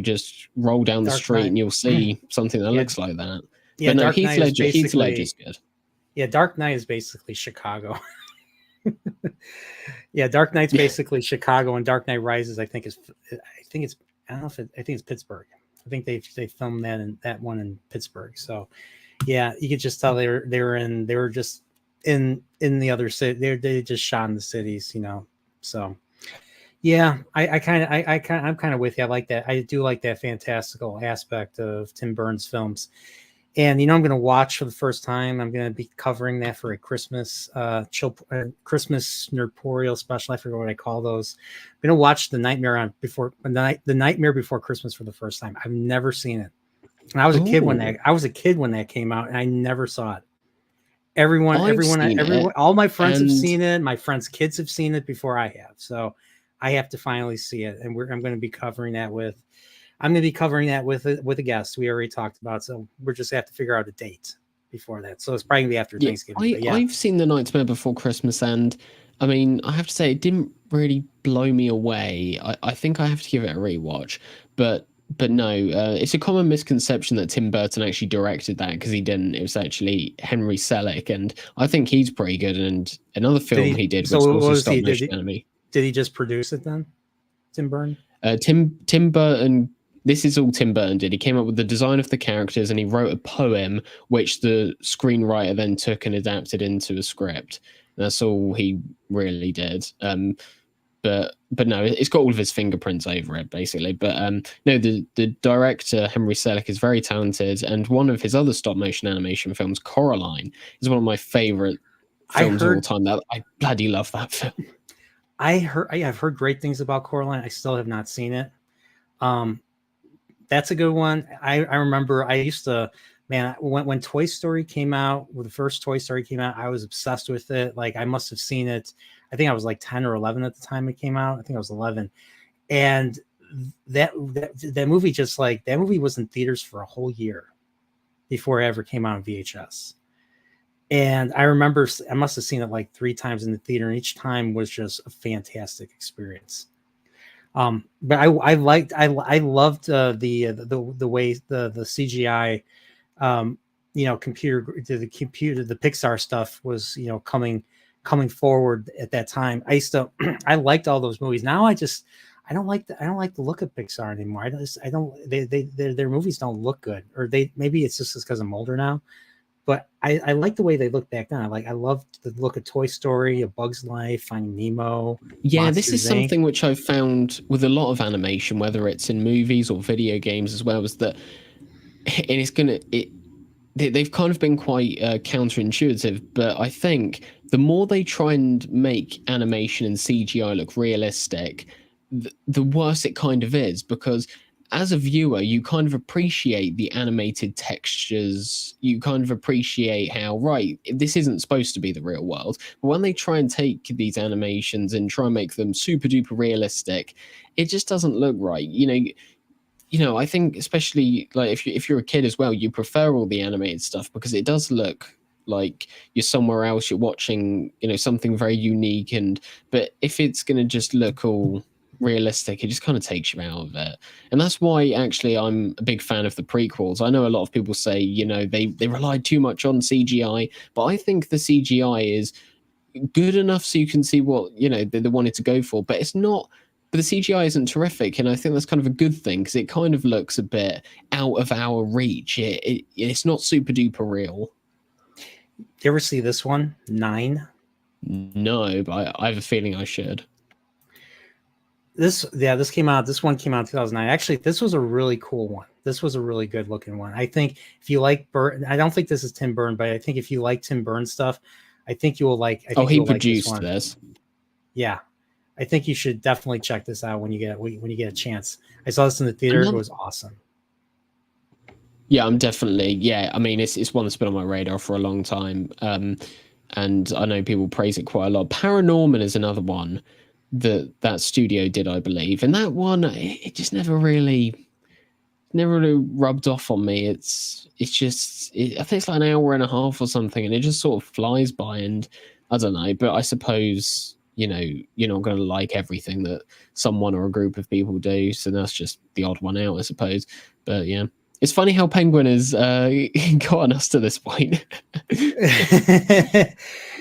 just roll down the street and you'll see something that looks like that. Yeah, but no, Dark Heath Ledger's good. Yeah, Dark Knight is basically Chicago. Yeah, Dark Knight's basically Chicago, and Dark Knight Rises, I think it's Pittsburgh. I think they filmed that one in Pittsburgh. So yeah, you could just tell they were just in the other city. They just shot in the cities, So yeah, I'm kind of with you. I like that. I do like that fantastical aspect of Tim Burton's films. And I'm going to watch for the first time. I'm going to be covering that for a Christmas Christmas Chillporeal special. I forget what I call those. I'm going to watch The Nightmare Before Christmas for the first time. I've never seen it. And I was a kid when that came out, and I never saw it. Everyone, all my friends have seen it. My friends' kids have seen it before I have. So I have to finally see it, and I'm going to be covering that with a guest we already talked about. So we're just have to figure out a date before that. So it's probably gonna be after Thanksgiving. I've seen The Nightmare Before Christmas, and I mean, I have to say it didn't really blow me away. I think I have to give it a rewatch, but no, it's a common misconception that Tim Burton actually directed that, because he didn't. It was actually Henry Selick, and I think he's pretty good. And another film he did was also stop motion anime. Did he just produce it then, Tim Burton? Tim Burton. This is all Tim Burton did. He came up with the design of the characters, and he wrote a poem, which the screenwriter then took and adapted into a script. That's all he really did. But no, it's got all of his fingerprints over it, basically. But no, the director, Henry Selick, is very talented, and one of his other stop motion animation films, Coraline, is one of my favorite films of all time. That I bloody love that film. I've heard great things about Coraline. I still have not seen it. Um, that's a good one. I remember I used to, man, when Toy Story came out, when the first Toy Story came out, I was obsessed with it. Like I must have seen it. I think I was like 10 or 11 at the time it came out. I think I was 11. And that movie, just like that movie was in theaters for a whole year before it ever came out on VHS. And I remember I must have seen it like 3 times in the theater, and each time was just a fantastic experience. But I loved the way the CGI, the Pixar stuff was, coming forward at that time. I used to I liked all those movies. Now I don't like the look of Pixar anymore. I don't their movies don't look good, or maybe it's just because I'm older now. But I like the way they look back then. I loved the look of Toy Story, A Bug's Life, Finding Nemo. Yeah, Monsters, this is something which I've found with a lot of animation, whether it's in movies or video games as well, is that they've kind of been quite counterintuitive, but I think the more they try and make animation and CGI look realistic, the worse it kind of is, because as a viewer, you kind of appreciate the animated textures. You kind of appreciate how, right, this isn't supposed to be the real world. But when they try and take these animations and try and make them super duper realistic, it just doesn't look right. I think especially like if you're a kid as well, you prefer all the animated stuff because it does look like you're somewhere else. You're watching, something very unique. But if it's gonna just look all realistic, it just kind of takes you out of it. And that's why actually I'm a big fan of the prequels. I know a lot of people say, they relied too much on CGI, but I think the CGI is good enough so you can see what they wanted to go for, but it's not. But the CGI isn't terrific, and I think that's kind of a good thing because it kind of looks a bit out of our reach. It's not super duper real. You ever see this one, 9? No, but I have a feeling I should. This one came out in 2009. Actually, this was a really cool one. This was a really good looking one. I think if you like Burton, I don't think this is Tim Burton, but I think if you like Tim Burton stuff, I think you will like. I think he you'll produced like this. Yeah, I think you should definitely check this out when you get a chance. I saw this in the theater. It was awesome. Yeah, I'm definitely. Yeah, I mean, it's one that's been on my radar for a long time, and I know people praise it quite a lot. Paranorman is another one that studio did, I believe, and that one it just never really rubbed off on me. I think it's like an hour and a half or something, and it just sort of flies by. And I don't know, but I suppose you're not going to like everything that someone or a group of people do, so that's just the odd one out, I suppose. But yeah, it's funny how Penguin has gotten us to this point.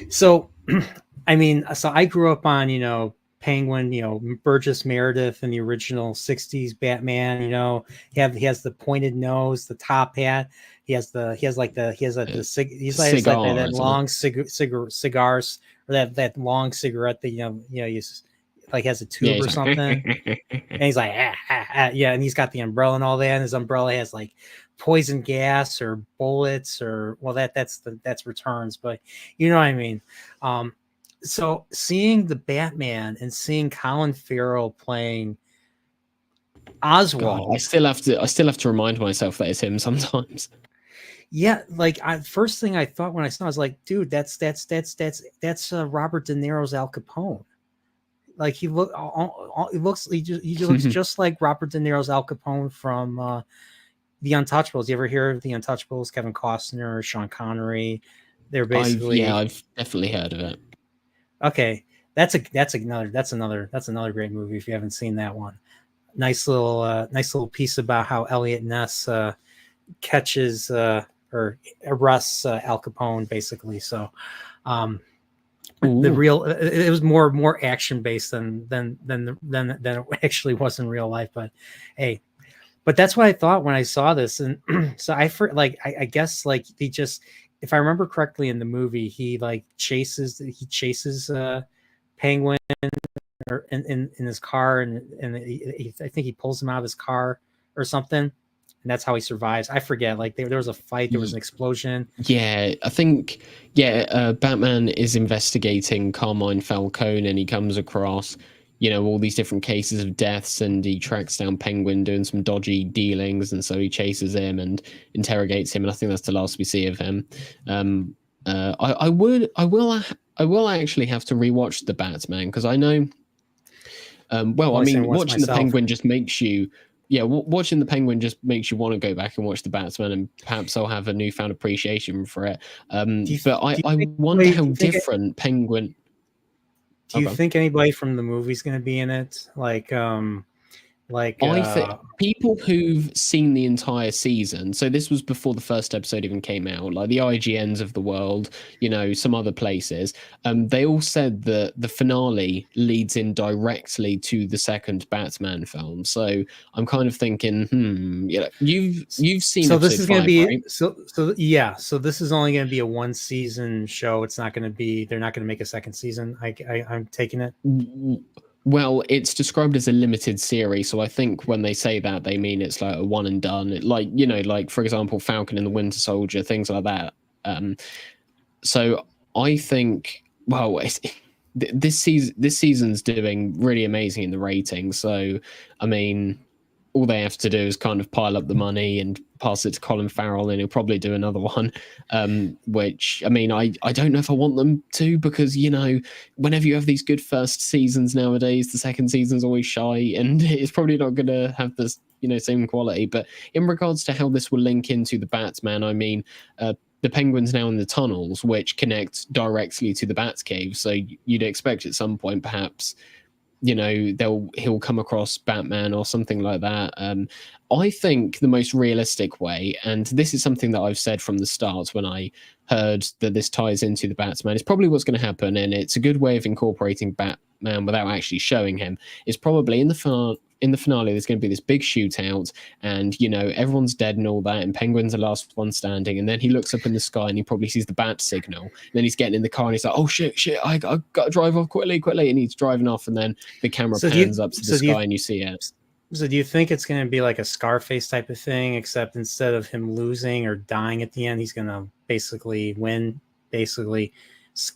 So, I mean, I grew up on Penguin, Burgess Meredith in the original '60s Batman. He has the pointed nose, the top hat. He's like that long cigars, or that long cigarette that like has a tube or something. And he's like, yeah, and he's got the umbrella and all that, and his umbrella has like poison gas or bullets, or that's returns, but you know what I mean. So seeing the Batman and seeing Colin Farrell playing Oswald, God, I still have to remind myself that it's him sometimes. Yeah, like first thing I thought when I saw it, I was like, dude, that's Robert De Niro's Al Capone. Like he looks just like Robert De Niro's Al Capone from The Untouchables. You ever hear of The Untouchables? Kevin Costner, Sean Connery. They're basically I've definitely heard of it. Okay, that's another great movie if you haven't seen that one. Nice little piece about how Elliot Ness catches or arrests Al Capone, basically. So it was more action based than it actually was in real life. But hey, but that's what I thought when I saw this. And so I guess like they just, if I remember correctly in the movie, he chases Penguin in his car, and I think he pulls him out of his car or something, and that's how he survives. I forget. Like there was a fight, there was an explosion. Yeah, I think Batman is investigating Carmine Falcone, and he comes across, all these different cases of deaths, and he tracks down Penguin doing some dodgy dealings, and so he chases him and interrogates him, and I think that's the last we see of him. I will actually have to rewatch the Batman, because I know. Watching the Penguin just makes you. Yeah, watching the Penguin just makes you want to go back and watch the Batman, and perhaps I'll have a newfound appreciation for it. I wonder how different Penguin. Do you think anybody from the movie's going to be in it? I think people who've seen the entire season, so this was before the first episode even came out, like the IGNs of the world, some other places, they all said that the finale leads in directly to the second Batman film. So I'm kind of thinking, you've seen so this is going to be right? so this is only going to be a 1 season show. It's not going to be, they're not going to make a second season. I'm taking it. Well, it's described as a limited series, so I think when they say that, they mean it's like a one and done. Like for example, Falcon and the Winter Soldier, things like that. So I think, this season's doing really amazing in the ratings. So I mean, all they have to do is kind of pile up the money and pass it to Colin Farrell, and he'll probably do another one. Which, I mean, I don't know if I want them to, because, whenever you have these good first seasons nowadays, the second season's always shy, and it's probably not going to have this, same quality. But in regards to how this will link into the Batman, I mean, the Penguin's now in the tunnels, which connect directly to the Batcave. So you'd expect at some point, perhaps, he'll come across Batman or something like that. I think the most realistic way, and this is something that I've said from the start when I heard that this ties into the Batman, is probably what's going to happen, and it's a good way of incorporating Batman without actually showing him, is probably in the finale there's going to be this big shootout, and everyone's dead and all that, and Penguin's the last one standing, and then he looks up in the sky and he probably sees the bat signal, and then he's getting in the car and he's like, oh shit, I got to drive off quickly, and he's driving off, and then the camera pans up to the sky and you see it. So do you think it's going to be like a Scarface type of thing, except instead of him losing or dying at the end, he's going to basically win,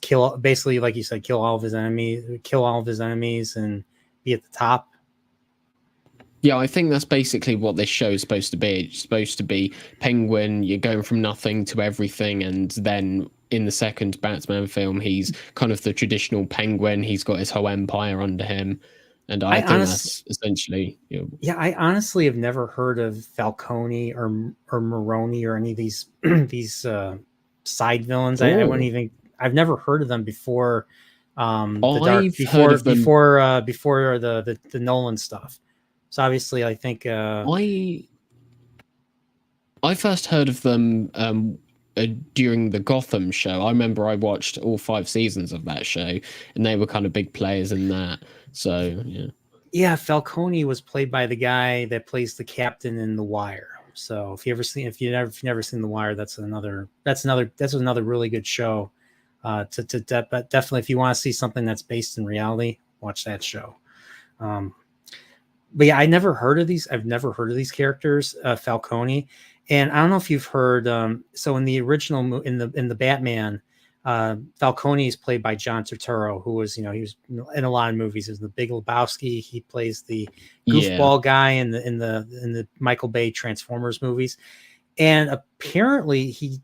kill, like you said, kill all of his enemies and be at the top? Yeah, I think that's basically what this show is supposed to be. It's supposed to be Penguin, you're going from nothing to everything, and then in the second Batman film, he's kind of the traditional Penguin. He's got his whole empire under him. And I think that's essentially... Yeah, I honestly have never heard of Falcone or Maroni or any of these these side villains. I've never heard of them before. Before the Nolan stuff. So obviously, I think I first heard of them during the Gotham show. I remember I watched all 5 seasons of that show, and they were kind of big players in that. So yeah, Falcone was played by the guy that plays the captain in The Wire. So if you've never seen The Wire, that's another really good show. But definitely, if you want to see something that's based in reality, watch that show. But yeah, I've never heard of these characters, Falcone, and I don't know if you've heard. So in the original, in the Batman, Falcone is played by John Turturro, who was, he was in a lot of movies. He was in The Big Lebowski. He plays the goofball guy in the Michael Bay Transformers movies. And apparently he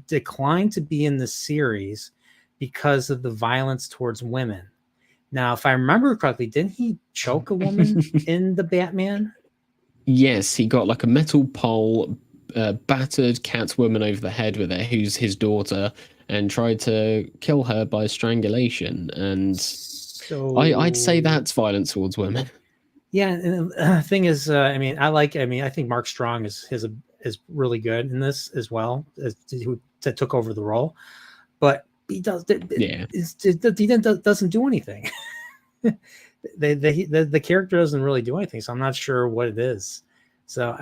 declined to be in the series because of the violence towards women. Now, if I remember correctly, didn't he choke a woman in the Batman? Yes, he got like a metal pole, battered Catwoman over the head with it, who's his daughter, and tried to kill her by strangulation. And so I'd say that's violence towards women. Yeah, and the thing is, I think Mark Strong is really good in this as well, who took over the role, but he doesn't do anything. The character doesn't really do anything, so I'm not sure what it is. So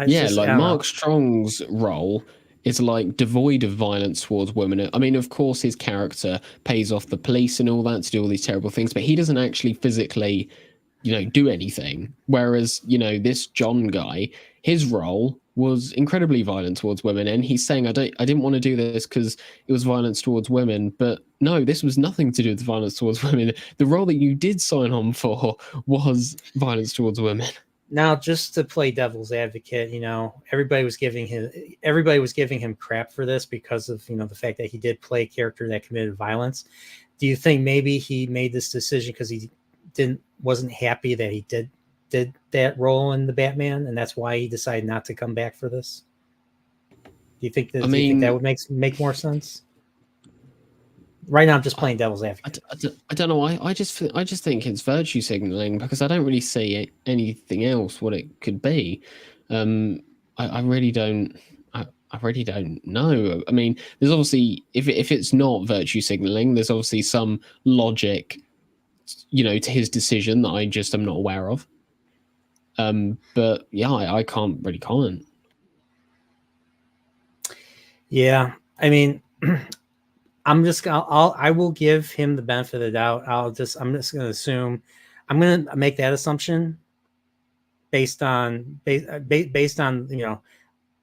Mark Strong's role is like devoid of violence towards women. I mean, of course, his character pays off the police and all that to do all these terrible things, but he doesn't actually physically, do anything. Whereas, this John guy, his role was incredibly violent towards women, and he's saying, I didn't want to do this because it was violence towards women. But no, this was nothing to do with violence towards women. The role that you did sign on for was violence towards women. Now, just to play devil's advocate, everybody was giving him crap for this because of the fact that he did play a character that committed violence. Do you think maybe he made this decision because he wasn't happy that he did that role in the Batman, and that's why he decided not to come back for this? Do you think that would make more sense? Right now, I'm just playing devil's advocate. I don't know. I just think it's virtue signaling because I don't really see anything else what it could be. I really don't. I really don't know. I mean, there's obviously if it's not virtue signaling, there's obviously some logic, to his decision that I just am not aware of. But yeah, I can't really comment. Yeah, I mean. I will give him the benefit of the doubt. I'm just going to assume, I'm going to make that assumption based on that,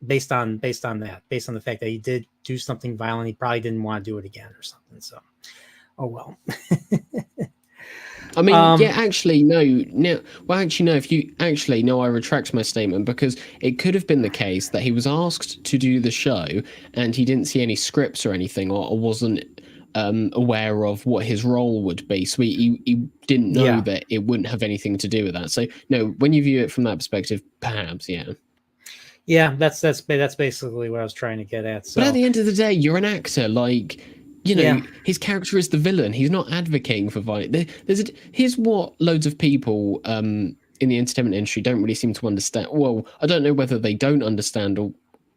based on the fact that he did do something violent. He probably didn't want to do it again or something. So, oh well. I mean, actually, no. If you actually, no, I retract my statement because it could have been the case that he was asked to do the show and he didn't see any scripts or anything or wasn't aware of what his role would be. So he didn't know that it wouldn't have anything to do with that. So, no, when you view it from that perspective, perhaps, yeah. Yeah, that's basically what I was trying to get at. So. But at the end of the day, you're an actor, his character is the villain. He's not advocating for violence. Here's what loads of people in the entertainment industry don't really seem to understand. Well, I don't know whether they don't understand or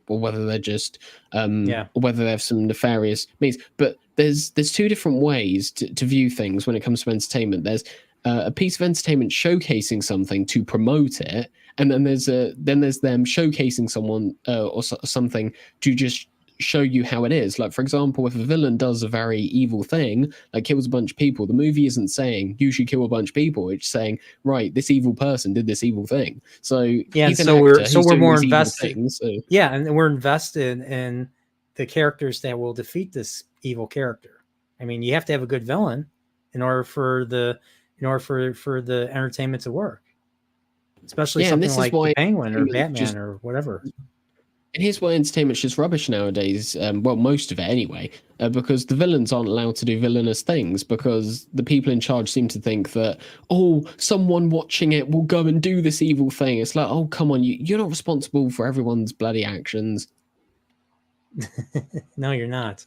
whether they're just or whether they have some nefarious means. But there's two different ways to view things when it comes to entertainment. There's a piece of entertainment showcasing something to promote it, and then there's them showcasing someone or something to just show you how it is. Like, for example, if a villain does a very evil thing, like kills a bunch of people, the movie isn't saying you should kill a bunch of people. It's saying, right, this evil person did this evil thing. So he's an actor, we're more invested. Yeah, and we're invested in the characters that will defeat this evil character. I mean, you have to have a good villain in order for the entertainment to work. Especially something like the Penguin or Batman or whatever. And here's why entertainment's just rubbish nowadays. Well, most of it anyway, because the villains aren't allowed to do villainous things because the people in charge seem to think that, someone watching it will go and do this evil thing. It's like, oh, come on, you're not responsible for everyone's bloody actions. No, you're not.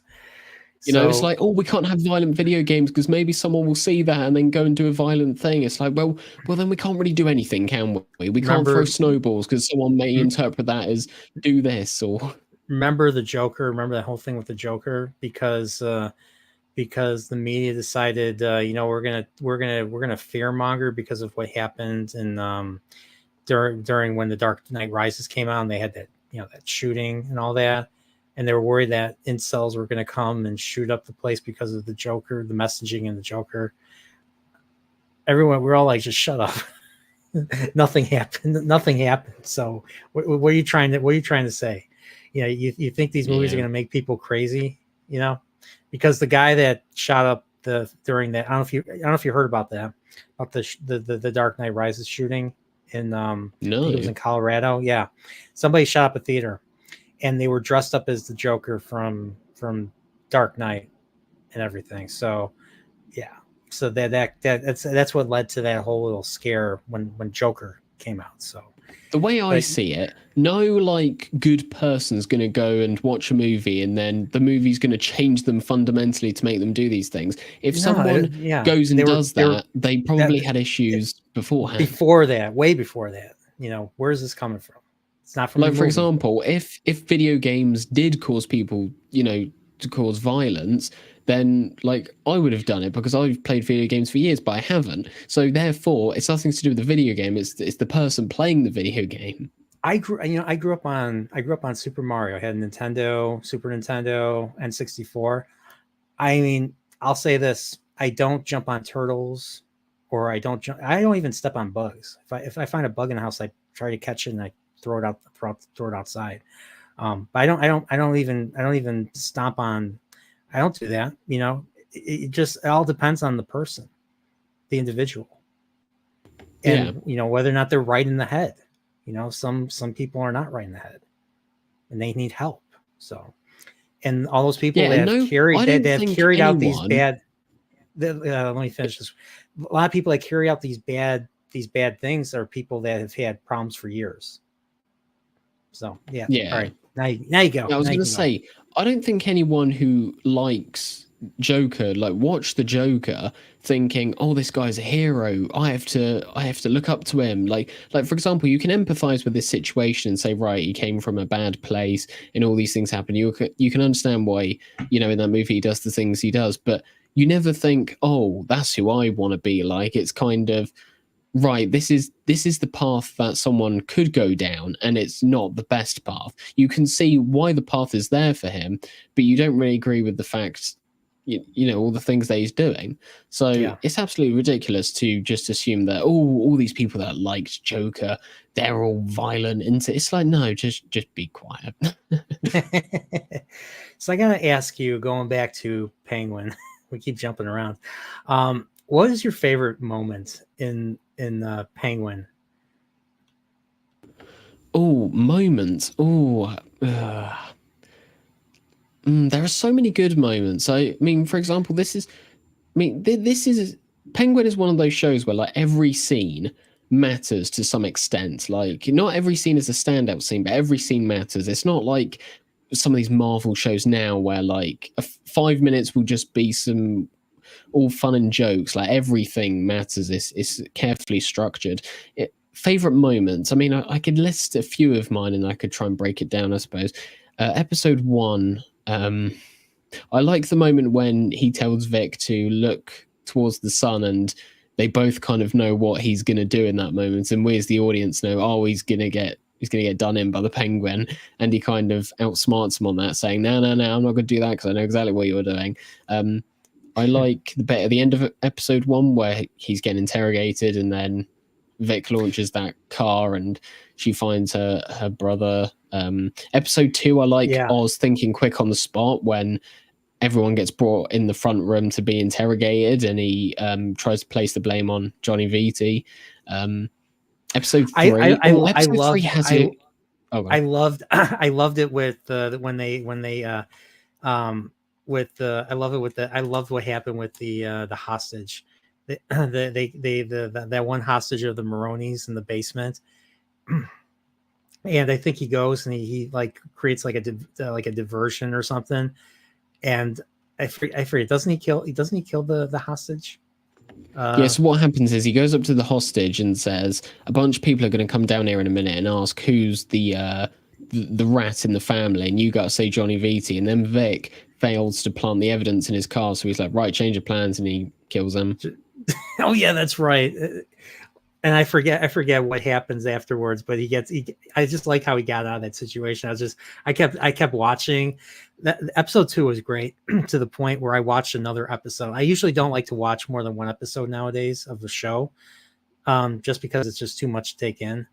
It's like, we can't have violent video games because maybe someone will see that and then go and do a violent thing. It's like, well, then we can't really do anything, can we? We can't throw snowballs because someone may interpret that as do this or. Remember the Joker? Remember that whole thing with the Joker? Because the media decided, we're gonna fearmonger because of what happened and during when the Dark Knight Rises came out, and they had that that shooting and all that. And they were worried that incels were going to come and shoot up the place because of the Joker, the messaging in the Joker. We're all like, just shut up. Nothing happened. So what are you trying to say? You think these movies are going to make people crazy, because the guy that shot up during that, I don't know if you heard about that, about the Dark Knight Rises shooting in, no, it was in Colorado. Yeah. Somebody shot up a theater. And they were dressed up as the Joker from Dark Knight and everything. So, yeah. So that's what led to that whole little scare when Joker came out. So the way I see it, no good person's going to go and watch a movie and then the movie's going to change them fundamentally to make them do these things. If someone goes and does that, they probably had issues beforehand. Way before that. Where is this coming from? It's not from for example, if video games did cause people, to cause violence, then I would have done it because I've played video games for years, but I haven't. So therefore, it's nothing to do with the video game. It's the person playing the video game. I grew up on Super Mario. I had a Nintendo, Super Nintendo, N64. I mean, I'll say this: I don't jump on Turtles or I don't even step on bugs. If I find a bug in the house, I try to catch it and I throw it outside. But I don't even stomp on. I don't do that. It all depends on the person, the individual, and whether or not they're right in the head. Some people are not right in the head, and they need help. So, and all those people that have carried out these bad. Let me finish this. A lot of people that carry out these bad things are people that have had problems for years. So yeah. All right. Now you go. I was going to say, I don't think anyone who likes Joker, like watch the Joker thinking, oh, this guy's a hero, I have to look up to him. Like for example, you can empathize with this situation and say, right, he came from a bad place and all these things happen. You can understand why, in that movie he does the things he does, but you never think, oh, that's who I want to be like. It's kind of, right, this is the path that someone could go down, and it's not the best path. You can see why the path is there for him, but you don't really agree with the fact, all the things that he's doing. So it's absolutely ridiculous to just assume that, all these people that liked Joker, they're all violent. And it's like, no, just be quiet. So I gotta ask you, going back to Penguin, we keep jumping around. What is your favorite moment in Penguin? Oh, moments. There are so many good moments. I mean, for example, this is Penguin is one of those shows where like every scene matters to some extent. Like not every scene is a standout scene, but every scene matters. It's not like some of these Marvel shows now where like 5 minutes will just be some all fun and jokes. Like everything matters. It's carefully structured. Favorite moments. I mean, I could list a few of mine and I could try and break it down, I suppose. Episode 1. I like the moment when he tells Vic to look towards the sun, and they both kind of know what he's going to do in that moment, and we as the audience know, oh, he's going to get done in by the Penguin, and he kind of outsmarts him on that, saying, no, I'm not going to do that because I know exactly what you're doing. I like the bit at the end of episode 1 where he's getting interrogated, and then Vic launches that car and she finds her brother. Episode 2, I like Oz thinking quick on the spot when everyone gets brought in the front room to be interrogated, and he tries to place the blame on Johnny Vitti. Episode 3. I loved it with when they I loved what happened with the hostage. That one hostage of the Maronis in the basement. And I think he goes and he like creates like a diversion or something. And I forget, doesn't he kill the hostage? So what happens is he goes up to the hostage and says, a bunch of people are going to come down here in a minute and ask who's the rat in the family, and you got to say Johnny Vitti. And then Vic fails to plant the evidence in his car, so he's like, right, change of plans, and he kills him. Oh yeah, that's right. And I forget what happens afterwards, but I just like how he got out of that situation. I kept watching. That episode 2 was great to the point where I watched another episode. I usually don't like to watch more than one episode nowadays of the show, just because it's just too much to take in.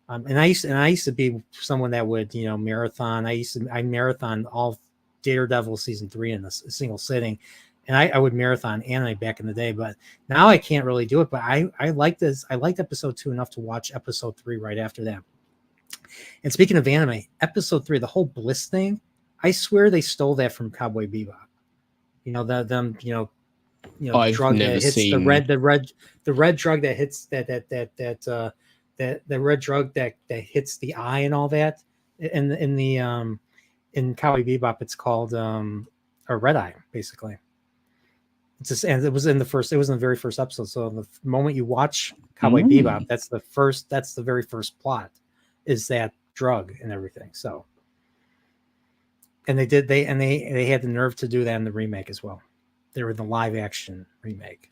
And I used to be someone that would, marathon. I marathon all Daredevil season 3 in a single sitting. And I would marathon anime back in the day, but now I can't really do it. But I like this. I liked episode 2 enough to watch episode 3 right after that. And speaking of anime, episode 3, the whole bliss thing, I swear they stole that from Cowboy Bebop. The drug that hits the red drug that hits the red drug that hits the eye and all that. In Cowboy Bebop, it's called a red eye, basically. And it was in the very first episode. So the moment you watch Cowboy Bebop, that's the very first plot, is that drug and everything. So, and they had the nerve to do that in the remake as well. They were in the live action remake,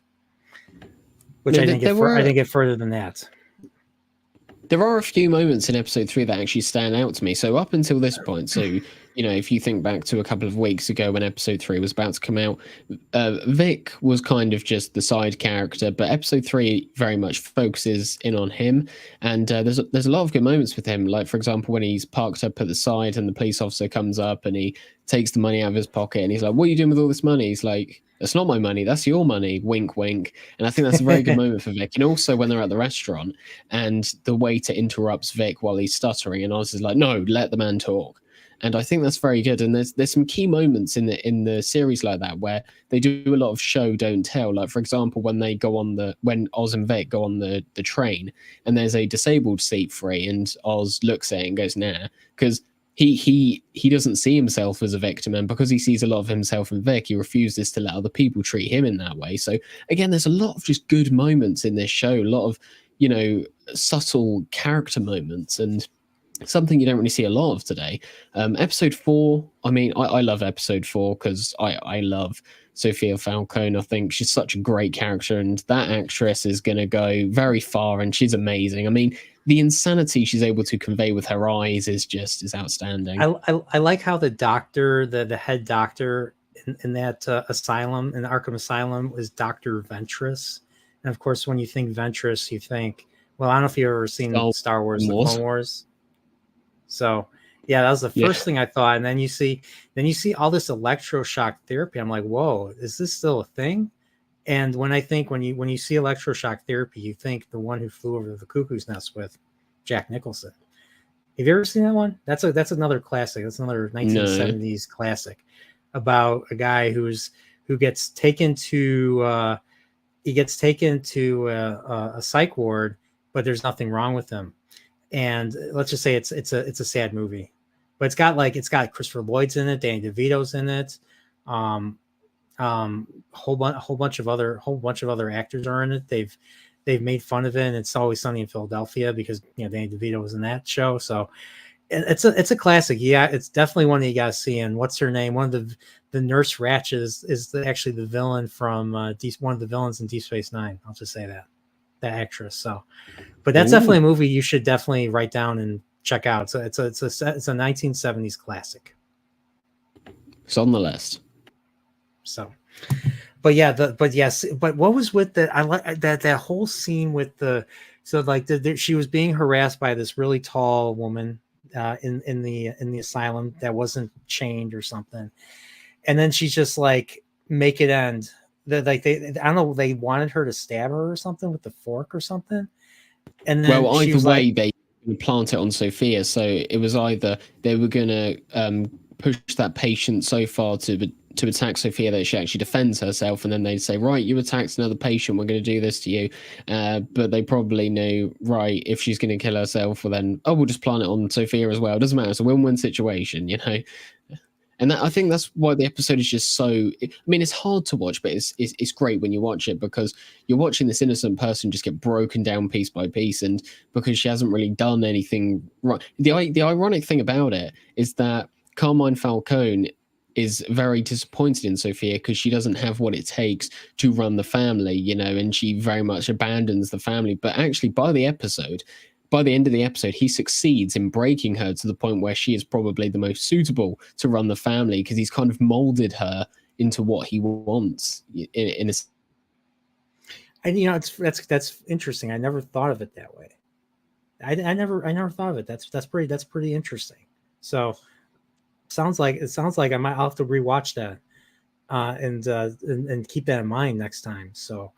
which I didn't get further than that. There are a few moments in episode 3 that actually stand out to me. So up until this point, so if you think back to a couple of weeks ago when episode 3 was about to come out, Vic was kind of just the side character, but episode 3 very much focuses in on him, and there's a lot of good moments with him. Like, for example, when he's parked up at the side and the police officer comes up and he takes the money out of his pocket and he's like, "What are you doing with all this money?" He's like, "That's not my money, that's your money." Wink, wink. And I think that's a very good moment for Vic. And also when they're at the restaurant and the waiter interrupts Vic while he's stuttering, and Oz is like, "No, let the man talk." And I think that's very good. And there's some key moments in the series like that where they do a lot of show don't tell. Like, for example, when Oz and Vic go on the train and there's a disabled seat free, and Oz looks at it and goes, "Nah," because he doesn't see himself as a victim, and because he sees a lot of himself in Vic, he refuses to let other people treat him in that way. So again, there's a lot of just good moments in this show, a lot of subtle character moments, and something you don't really see a lot of today. Episode 4, I mean, I love episode 4 because I love Sophia Falcone. I think she's such a great character, and that actress is going to go very far, and she's amazing. I mean, the insanity she's able to convey with her eyes is outstanding. I like how the doctor, the head doctor in that asylum, in the Arkham Asylum, was Dr. Ventress. And of course, when you think Ventress, you think, well, I don't know if you've ever seen Star Wars, The Clone Wars. So yeah, that was the first thing I thought. And then you see all this electroshock therapy. I'm like, whoa, is this still a thing? And when you see electroshock therapy, you think The One Who Flew Over the Cuckoo's Nest with Jack Nicholson. Have you ever seen that one? That's another classic. That's another 1970s classic about a guy who gets taken to a psych ward, but there's nothing wrong with him. And let's just say it's a sad movie, but it's got Christopher Lloyd's in it, Danny DeVito's in it, whole bunch of other actors are in it. They've made fun of it, and It's Always Sunny in Philadelphia because Danny DeVito was in that show. So it's a classic. Yeah, it's definitely one that you gotta see. And what's her name? One of the Nurse Ratch is actually the villain from one of the villains in Deep Space Nine. I'll just say that actress. So, but that's definitely a movie you should definitely write down and check out. So it's a 1970s classic. It's on the list. So, but what was with that? I like that whole scene with she was being harassed by this really tall woman in the asylum that wasn't chained or something, and then she's just like, make it end. I don't know, they wanted her to stab her or something with the fork or something. And then either way, they plant it on Sophia. So it was either they were going to push that patient so far to attack Sophia that she actually defends herself, and then they'd say, right, you attacked another patient, we're going to do this to you. But they probably knew, right, if she's going to kill herself, well then, we'll just plant it on Sophia as well. It doesn't matter. It's a win-win situation, And I think that's why the episode is just so. I mean, it's hard to watch, but it's great when you watch it because you're watching this innocent person just get broken down piece by piece, and because she hasn't really done anything right. The ironic thing about it is that Carmine Falcone is very disappointed in Sophia because she doesn't have what it takes to run the family, and she very much abandons the family. But actually, by the end of the episode, he succeeds in breaking her to the point where she is probably the most suitable to run the family because he's kind of molded her into what he wants. And that's interesting. I never thought of it that way. I never thought of it. That's pretty interesting. So sounds like I'll have to rewatch that and keep that in mind next time. So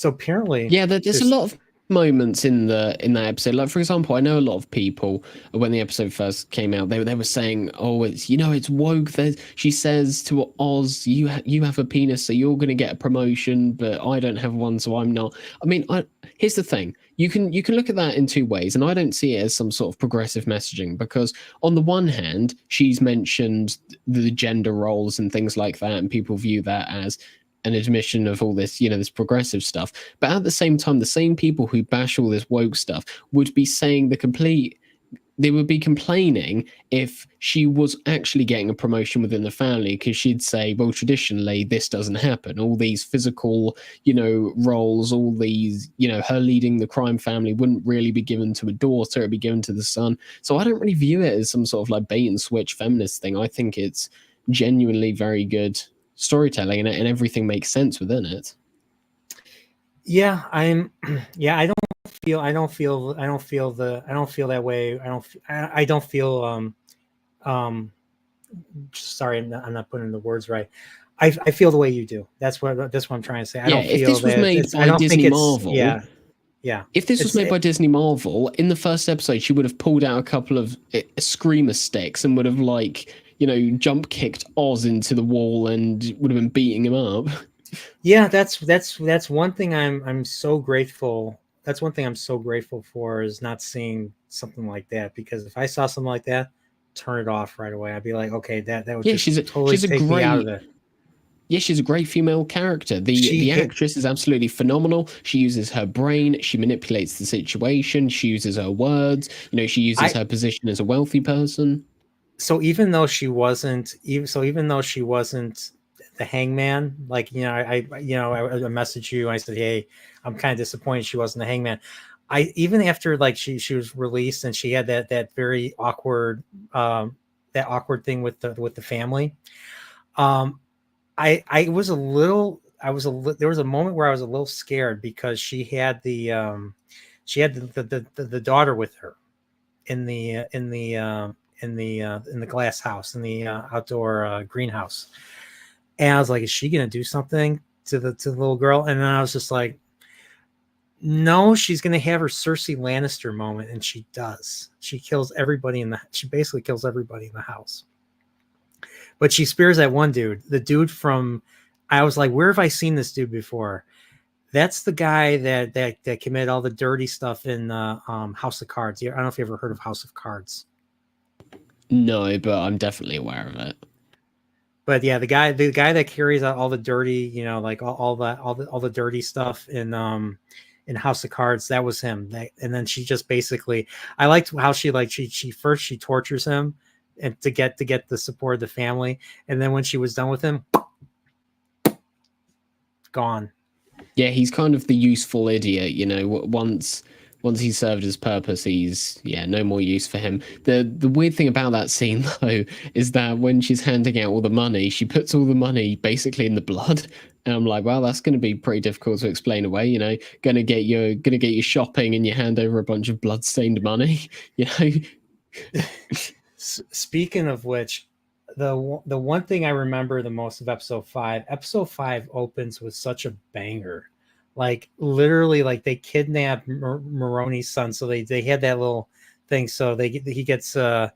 apparently, there's a lot of moments in that episode. Like, for example, I know a lot of people when the episode first came out, they were saying, it's woke. She says to Oz, you have a penis, so you're going to get a promotion, but I don't have one, so I'm not. I mean, here's the thing. You can look at that in two ways, and I don't see it as some sort of progressive messaging because on the one hand, she's mentioned the gender roles and things like that, and people view that as an admission of all this, this progressive stuff. But at the same time, the same people who bash all this woke stuff would be saying the complete they would be complaining if she was actually getting a promotion within the family, because she'd say, well, traditionally this doesn't happen. All these physical, roles, all these, her leading the crime family wouldn't really be given to a daughter, it'd be given to the son. So I don't really view it as some sort of like bait and switch feminist thing. I think it's genuinely very good storytelling, and everything makes sense within it. Yeah, yeah, I don't feel that way. I don't feel sorry, I'm not putting the words right. I feel the way you do. That's what I'm trying to say. I Yeah, don't if feel this was that made I by don't think Disney it's, Marvel, yeah. if this was It's made by Disney Marvel, in the first episode, she would have pulled out a couple of screamer sticks and would have jump kicked Oz into the wall and would have been beating him up. Yeah, that's one thing I'm so grateful. That's one thing I'm so grateful for, is not seeing something like that, because if I saw something like that, turn it off right away. I'd be like, okay, that would Yeah, just totally she's a take me out of great. it. Yeah, she's a great female character. She The hit, actress is absolutely phenomenal. She uses her brain. She manipulates the situation. She uses her words. She uses her position as a wealthy person. so even though she wasn't the hangman, like, I messaged you, I said, hey, I'm kind of disappointed she wasn't the hangman. I, even after, like, she was released and she had that very awkward thing with the family, I was a little, there was a moment where I was a little scared, because she had the daughter with her in the glass house, in the outdoor greenhouse. And I was like, is she gonna do something to the little girl? And then I was just like, no, she's gonna have her Cersei Lannister moment, and she does. She basically kills everybody in the house. But she spares that one dude, the dude from, I was like, where have I seen this dude before? That's the guy that committed all the dirty stuff in House of Cards. I don't know if you ever heard of House of Cards. No, but I'm definitely aware of it. But yeah, the guy that carries out all the dirty, like all the dirty stuff in House of Cards, that was him. And then she just basically, I liked how she first tortures him, and to get the support of the family, and then when she was done with him, gone. Yeah, he's kind of the useful idiot, once he's served his purpose, he's no more use for him. The weird thing about that scene though is that when she's handing out all the money, she puts all the money basically in the blood. And I'm like, well, that's going to be pretty difficult to explain away. Gonna get you shopping and you hand over a bunch of blood-stained money. Speaking of which, the one thing I remember the most of episode 5 opens with such a banger. Like, literally, like, they kidnap Maroni's son, so they had that little thing, so he gets so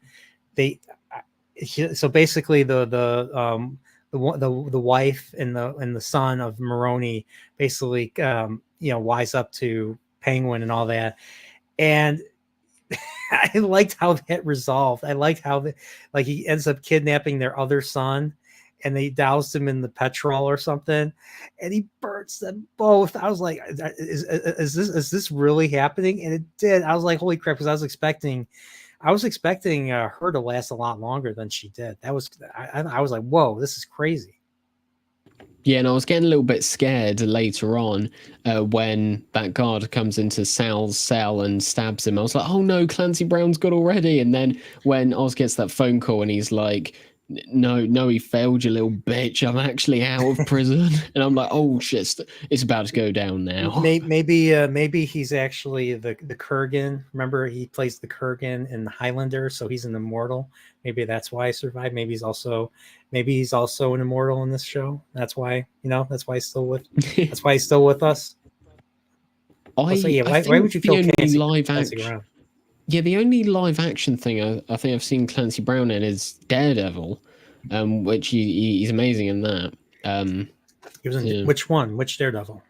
basically the wife and the son of Maroni basically wise up to Penguin and all that. And I liked how that resolved. I liked how he ends up kidnapping their other son, and they doused him in the petrol or something, and he burns them both. I was like, is this really happening? And it did. I was like, holy crap, because I was expecting her to last a lot longer than she did. I was like, whoa, this is crazy. Yeah, and I was getting a little bit scared later on when that guard comes into Sal's cell and stabs him. I was like, oh no, Clancy Brown's got already. And then when Oz gets that phone call and he's like, no, he failed, you little bitch. I'm actually out of prison. And I'm like, oh shit, it's about to go down now. Maybe he's actually the Kurgan. Remember, he plays the Kurgan in Highlander, so he's an immortal. Maybe that's why he survived. Maybe he's also an immortal in this show. That's why he's still with us. Why would you feel Clancy around? Yeah, the only live action thing I think I've seen Clancy Brown in is Daredevil, which he's amazing in that. He was in which one? Which Daredevil?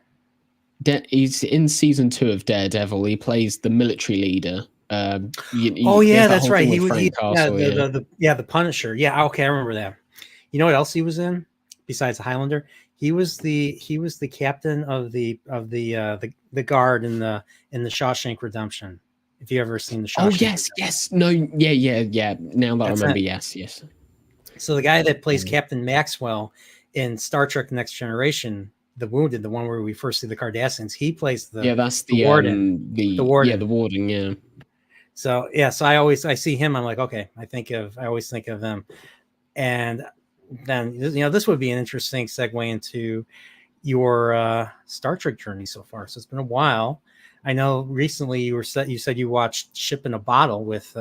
He's in season 2 of Daredevil. He plays the military leader. That's right. He was the Punisher. Yeah, okay, I remember that. You know what else he was in besides Highlander? He was the captain of the guard in the Shawshank Redemption. If you ever seen the Oh Shawshank yes, Redemption. yes, no, yeah. Now that That's I remember, it. yes. So the guy that plays Captain Maxwell in Star Trek: Next Generation, the Wounded, the one where we first see the Cardassians, he plays the that's the warden. The warden. the warden, yeah. So so I see him. I'm like, okay, I always think of him, and then this would be an interesting segue into your Star Trek journey so far. So it's been a while. I know recently you said you watched Ship in a Bottle with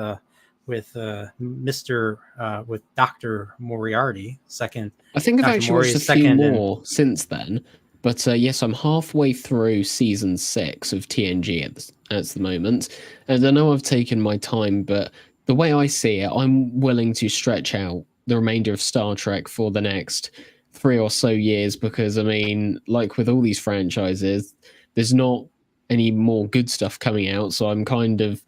Dr. Moriarty, second. I think I've Dr. actually watched a Moriarty's few second, and more since then. But yes, I'm halfway through season 6 of TNG at the moment. And I know I've taken my time, but the way I see it, I'm willing to stretch out the remainder of Star Trek for the next 3 or so years because, I mean, like with all these franchises, there's not any more good stuff coming out. So I'm kind of,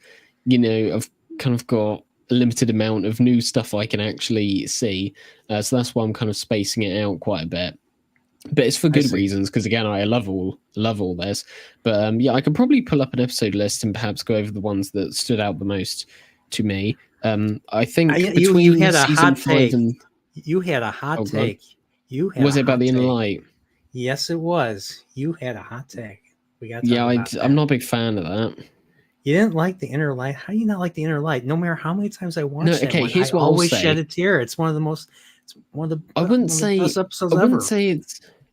I've kind of got a limited amount of new stuff I can actually see. So that's why I'm kind of spacing it out quite a bit. But it's for good reasons because again, I love all this. But yeah, I could probably pull up an episode list and perhaps go over the ones that stood out the most to me. I think you had a season hot 5 take. and You had a hot take. You had was it about the Inner Light? Yes, it was. You had a hot take. We got to yeah. talk about that. I'm not a big fan of that. You didn't like the Inner Light? How do you not like the Inner Light? No matter how many times I watched it, okay, here's what I always I'll say. shed a tear. It's one of the most. It's one of the. I wouldn't say. Best episodes I wouldn't ever. say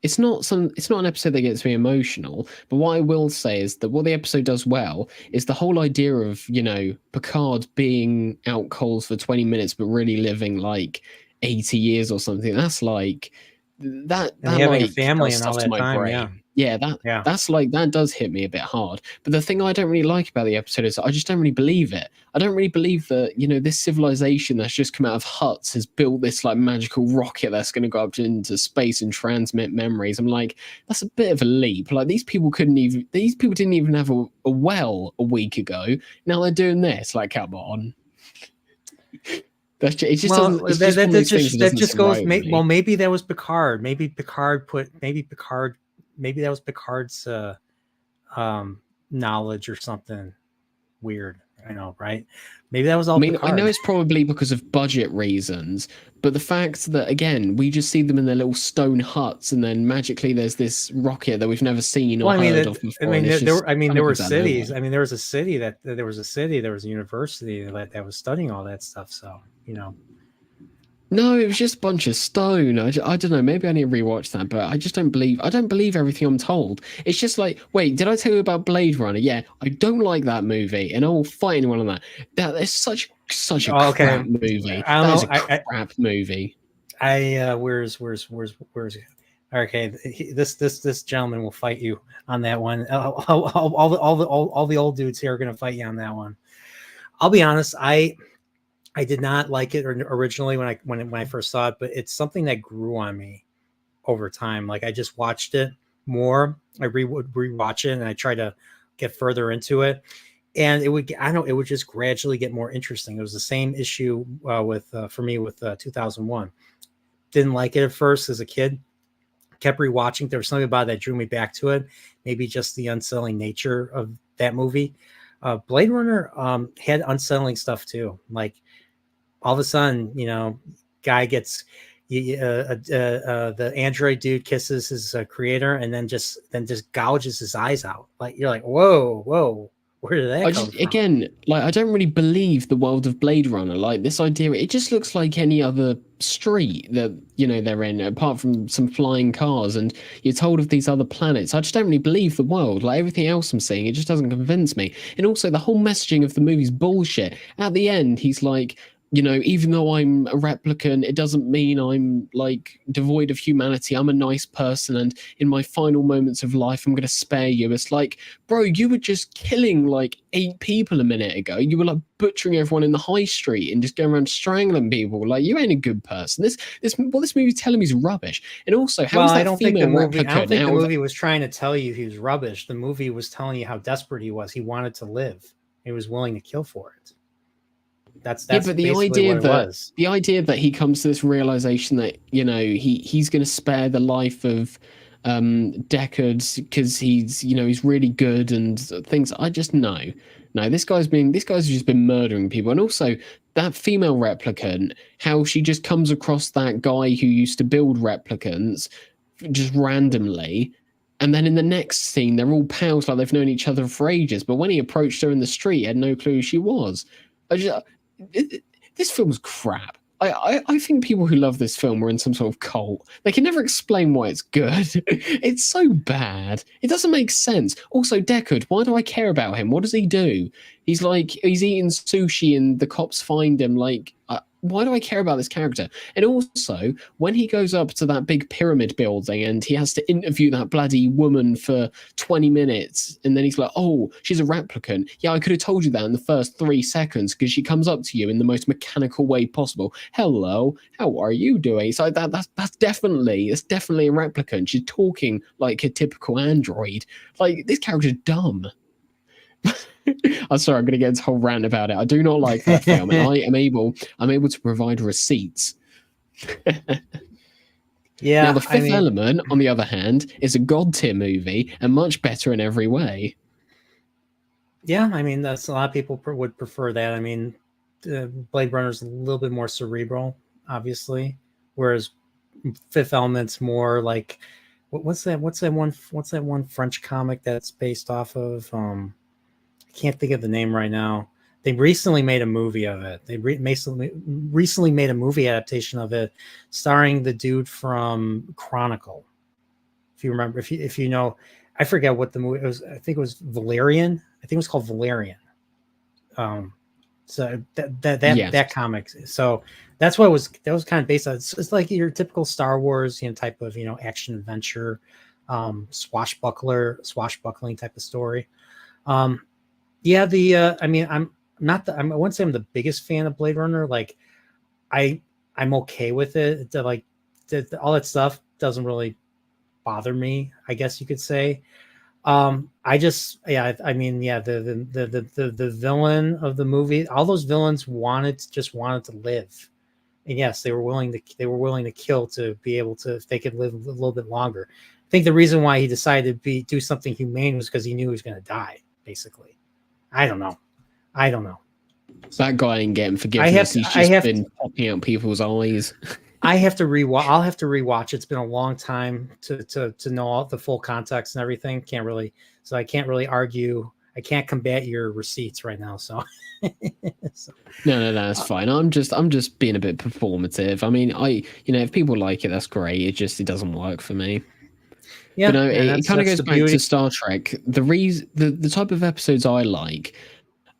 it's not an episode that gets me emotional, but what I will say is that what the episode does well is the whole idea of, Picard being out cold for 20 minutes but really living like 80 years or something. That's like that having a like family does and all stuff that to my time, brain. Yeah, that's like that does hit me a bit hard. But the thing I don't really like about the episode is I just don't really believe it. I don't really believe that, this civilization that's just come out of huts has built this like magical rocket that's going to go up into space and transmit memories. I'm like, that's a bit of a leap. Like these people didn't even have a well a week ago. Now they're doing this. Like, come on. Maybe that was Picard. Maybe that was Picard's knowledge or something weird. I know, right? Maybe that was all. Picard. I know it's probably because of budget reasons, but the fact that again we just see them in their little stone huts, and then magically there's this rocket that we've never seen or heard of before. There were cities. There was a city there was a university that was studying all that stuff. So No, it was just a bunch of stone. I don't know. Maybe I need to rewatch that, but I just don't believe everything I'm told. It's just like, wait, did I tell you about Blade Runner? Yeah, I don't like that movie, and I will fight anyone on that. That is such a crap movie. That is a crap movie. Where's okay? This gentleman will fight you on that one. All the old dudes here are going to fight you on that one. I'll be honest. I did not like it originally when I first saw it, but it's something that grew on me over time. Like I just watched it more. I would rewatch it and I try to get further into it, and it would just gradually get more interesting. It was the same issue for me with 2001. Didn't like it at first as a kid. Kept rewatching. There was something about it that drew me back to it. Maybe just the unsettling nature of that movie. Blade Runner had unsettling stuff too. Like all of a sudden, guy gets the android dude kisses his creator and then just gouges his eyes out. Like you're like, whoa, where did that come from? Again, like I don't really believe the world of Blade Runner. Like this idea, it just looks like any other street that they're in, apart from some flying cars, and you're told of these other planets. I just don't really believe the world. Like everything else I'm seeing, it just doesn't convince me. And also the whole messaging of the movie's bullshit. At the end, he's like, even though I'm a replicant, it doesn't mean I'm like devoid of humanity. I'm a nice person, and in my final moments of life, I'm going to spare you. It's like, bro, you were just killing like 8 people a minute ago. You were like butchering everyone in the high street and just going around strangling people. Like you ain't a good person. What this movie's telling me is rubbish. And also, I don't think the movie was trying to tell you he was rubbish. The movie was telling you how desperate he was. He wanted to live. He was willing to kill for it. That's but the idea that he comes to this realization that he's going to spare the life of Deckard because he's really good and things. I just no, no, this guy's just been murdering people. And also that female replicant, how she just comes across that guy who used to build replicants just randomly. And then in the next scene, they're all pals, like they've known each other for ages. But when he approached her in the street, he had no clue who she was. This film's crap. I think people who love this film are in some sort of cult. They can never explain why it's good. It's so bad. It doesn't make sense. Also, Deckard, why do I care about him? What does he do? He's eating sushi and the cops find him. Why do I care about this character? And also, when he goes up to that big pyramid building and he has to interview that bloody woman for 20 minutes, and then he's like, oh, she's a replicant. Yeah, I could have told you that in the first 3 seconds because she comes up to you in the most mechanical way possible. Hello, how are you doing? So that's definitely a replicant. She's talking like a typical android. Like, this character's dumb. I'm sorry, I'm going to get into a whole rant about it. I do not like that film, and I'm able to provide receipts. Yeah. Now, The Fifth Element, on the other hand, is a god tier movie and much better in every way. Yeah, I mean, that's a lot of people would prefer that. I mean, Blade Runner's a little bit more cerebral, obviously, whereas Fifth Element's more like what's that one French comic that's based off of? I can't think of the name right now. They recently made a movie of it. They recently made a movie adaptation of it, starring the dude from Chronicle. If you remember, if you know, I forget what the movie was. I think it was Valerian. I think it was called Valerian. So that comic. So that's what that was kind of based on. It's like your typical Star Wars, type of action adventure, swashbuckling type of story. Yeah, I mean, I wouldn't say I'm the biggest fan of Blade Runner. Like, I'm okay with it. All that stuff doesn't really bother me, I guess you could say. The villain of the movie, all those villains wanted to live. And yes, they were willing to kill to be able to, if they could live a little bit longer. I think the reason why he decided to do something humane was because he knew he was going to die, basically. I don't know. That guy ain't getting forgiveness. He's just been popping out people's eyes. I'll have to rewatch. It's been a long time to know all the full context and everything. I can't really argue. I can't combat your receipts right now. So, No, that's fine. I'm just being a bit performative. I mean, if people like it, that's great. It doesn't work for me. Yeah, but no, it kind of goes back to Star Trek. The type of episodes I like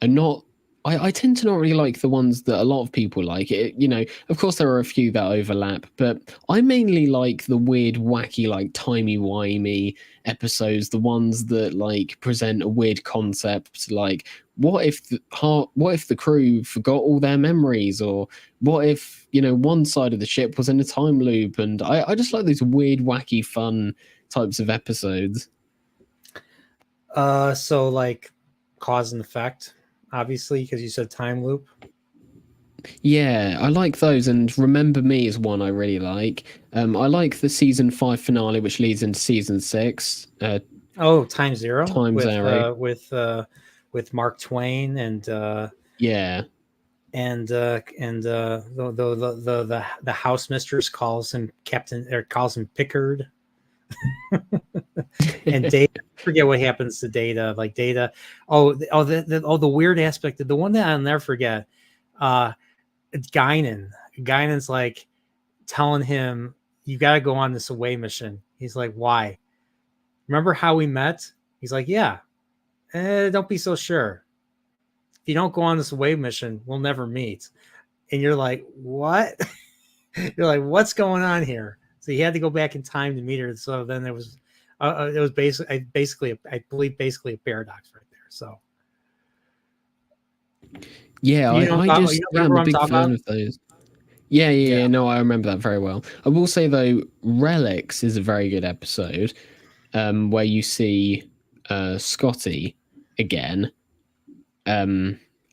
are not. I tend to not really like the ones that a lot of people like. Of course, there are a few that overlap, but I mainly like the weird, wacky, like timey-wimey episodes. The ones that present a weird concept, like what if the crew forgot all their memories, or what if one side of the ship was in a time loop, and I just like these weird, wacky, fun types of episodes. So like cause and effect, obviously, because you said time loop. Yeah, I like those, and Remember Me is one I really like. I like the season 5 finale, which leads into season 6. Time Zero. Zero with Mark Twain and yeah. And the house mistress calls him Pickard. And Data, I forget what happens to Data. Like Data, the weird aspect of the one that I'll never forget. Guinan's like telling him, "You got to go on this away mission." He's like, "Why? Remember how we met?" He's like, "Yeah." Don't be so sure. If you don't go on this away mission, we'll never meet. And you're like, "What?" You're like, "What's going on here?" So he had to go back in time to meet her. So then it was basically a paradox right there. So yeah, I'm a big fan of those. Yeah. No, I remember that very well. I will say though, Relics is a very good episode, where you see Scotty again.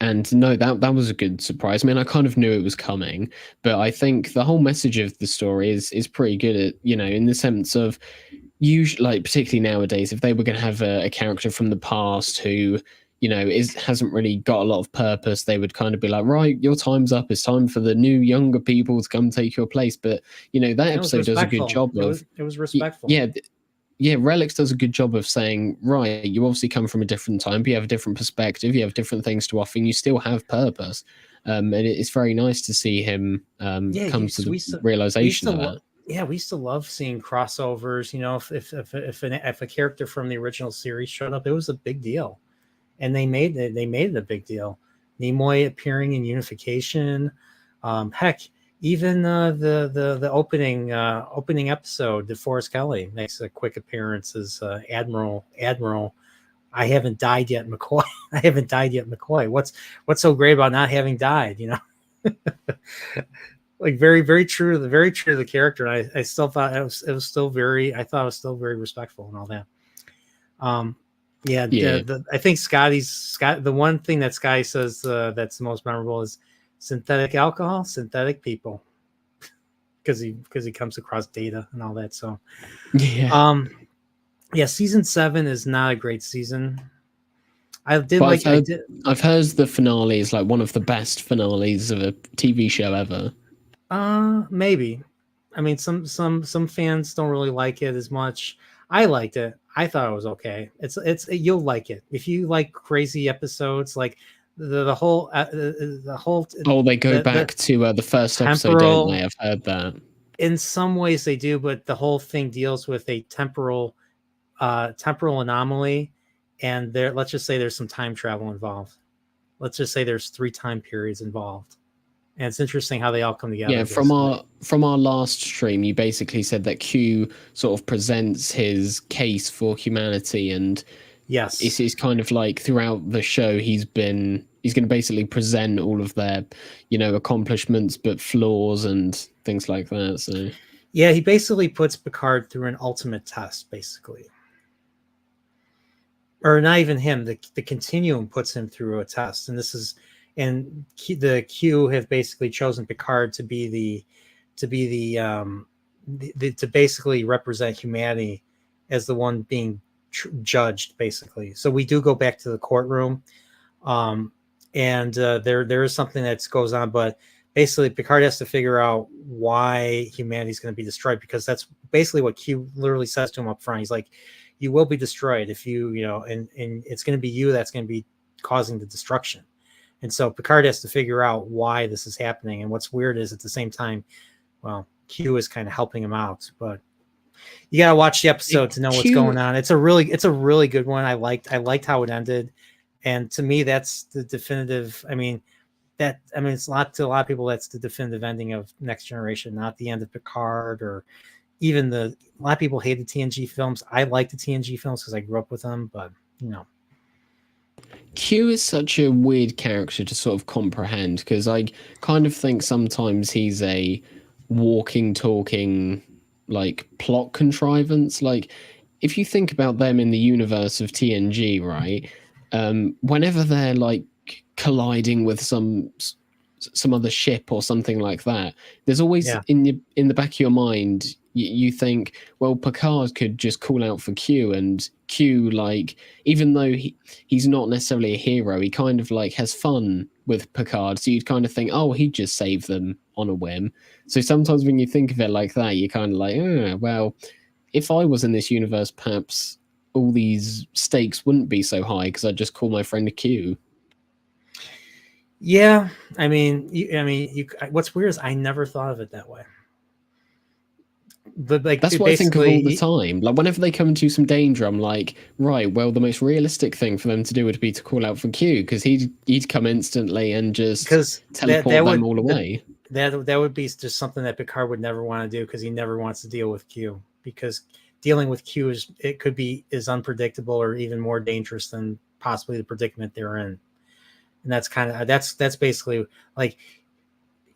And no, that was a good surprise. I mean, I kind of knew it was coming, but I think the whole message of the story is pretty good at, in the sense of, usually, like particularly nowadays, if they were going to have a character from the past who, hasn't really got a lot of purpose. They would kind of be like, right, your time's up. It's time for the new younger people to come take your place. But that episode does a good job of it was respectful. Yeah, Relics does a good job of saying, right, you obviously come from a different time, but you have a different perspective, you have different things to offer, and you still have purpose. And it's very nice to see him come to the realization of that. Yeah, we used to love seeing crossovers. If a character from the original series showed up, it was a big deal, and they made it a big deal. Nimoy appearing in Unification, heck, even the opening episode, DeForest Kelly makes a quick appearance as Admiral. I haven't died yet, McCoy. I haven't died yet, McCoy. What's so great about not having died? Like very, very true to the character. And I still thought it was still very respectful and all that. I think Scott. The one thing that Scotty says that's the most memorable is synthetic alcohol, synthetic people, because he comes across Data and all that. So season 7 is not a great season. I've heard the finale is like one of the best finales of a TV show ever. Maybe. I mean, some fans don't really like it as much. I liked it. I thought it was okay. You'll like it if you like crazy episodes, like the whole. They go back to the first episode, don't they? I've heard that. In some ways they do, but the whole thing deals with a temporal anomaly, and let's just say there's some time travel involved. Let's just say there's 3 time periods involved. And it's interesting how they all come together. Yeah, from our last stream, you basically said that Q sort of presents his case for humanity, and yes, it's kind of like throughout the show he's going to basically present all of their accomplishments but flaws and things like that. So yeah, he basically puts Picard through an ultimate test, basically. Or not even him, the Continuum puts him through a test, and the Q have basically chosen Picard to basically represent humanity as the one being judged, basically. So we do go back to the courtroom, and there is something that goes on, but basically Picard has to figure out why humanity is going to be destroyed, because that's basically what Q literally says to him up front. He's like, you will be destroyed if and it's going to be you that's going to be causing the destruction. And so Picard has to figure out why this is happening. And what's weird is at the same time, well, Q is kind of helping him out, but you got to watch the episode to know what's going on. It's a really good one. I liked how it ended. And to me, that's the definitive. It's a lot of people. That's the definitive ending of Next Generation, not the end of Picard, or even a lot of people hate the TNG films. I like the TNG films because I grew up with them, but Q is such a weird character to sort of comprehend, because I kind of think sometimes he's a walking, talking, like, plot contrivance. Like, if you think about them in the universe of TNG, right, whenever they're like colliding with some other ship or something like that, there's always in the back of your mind, you think, well, Picard could just call out for Q, and Q, like, even though he's not necessarily a hero, he kind of like has fun with Picard, so you'd kind of think, oh, he'd just save them on a whim. So sometimes when you think of it like that, you're kind of like, well, if I was in this universe, perhaps all these stakes wouldn't be so high because I'd just call my friend a Q. Yeah, what's weird is I never thought of it that way. But like, that's what I think of all the time. Like, whenever they come into some danger, I'm like, right, well, the most realistic thing for them to do would be to call out for Q, because he'd come instantly and just teleport them all away. That would be just something that Picard would never want to do, because he never wants to deal with Q, because dealing with Q is unpredictable, or even more dangerous than possibly the predicament they're in. And that's basically like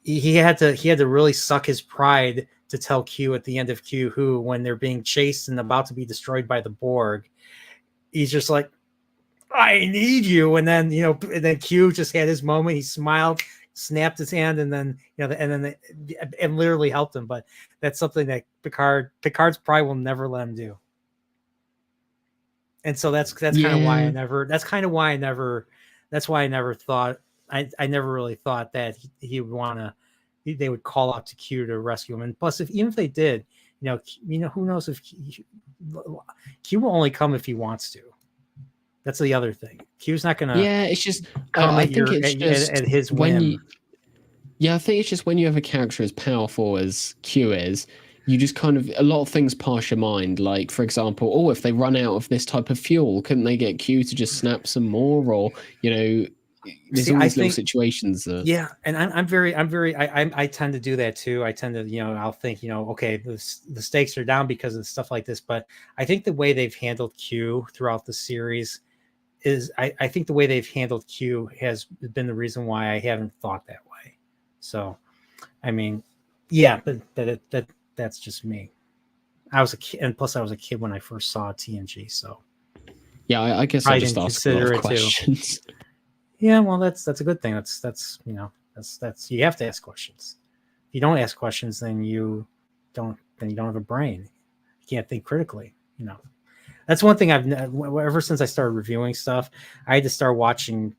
he had to really suck his pride to tell Q at the end of Q Who, when they're being chased and about to be destroyed by the Borg, he's just like, I need you. And then, and then Q just had his moment. He smiled, snapped his hand, and then, and literally helped him. But that's something that Picard's pride will never let him do. And so that's kind of why I never. That's why I never thought. I never really thought that he would want to. They would call out to Q to rescue him. And plus, even if they did, who knows if Q will only come if he wants to. That's the other thing. Q's not gonna. Yeah, it's just. Come I think it's just at his when whim. Yeah, I think it's just when you have a character as powerful as Q is, you just kind of a lot of things pass your mind. Like, for example, oh, if they run out of this type of fuel, couldn't they get Q to just snap some more? Or there's all these little situations that. Yeah, and I tend to do that too. I tend to, I'll think, okay, the stakes are down because of stuff like this. But I think the way they've handled Q throughout the series is, I think the way they've handled Q has been the reason why I haven't thought that way. So, I mean, yeah, but that's just me. I was a kid, and plus I was a kid when I first saw TNG. So, yeah, I guess I just asked a lot of questions. Yeah, well, that's a good thing. That's you have to ask questions. If you don't ask questions, then you don't have a brain. You can't think critically. That's one thing ever since I started reviewing stuff, I had to start watching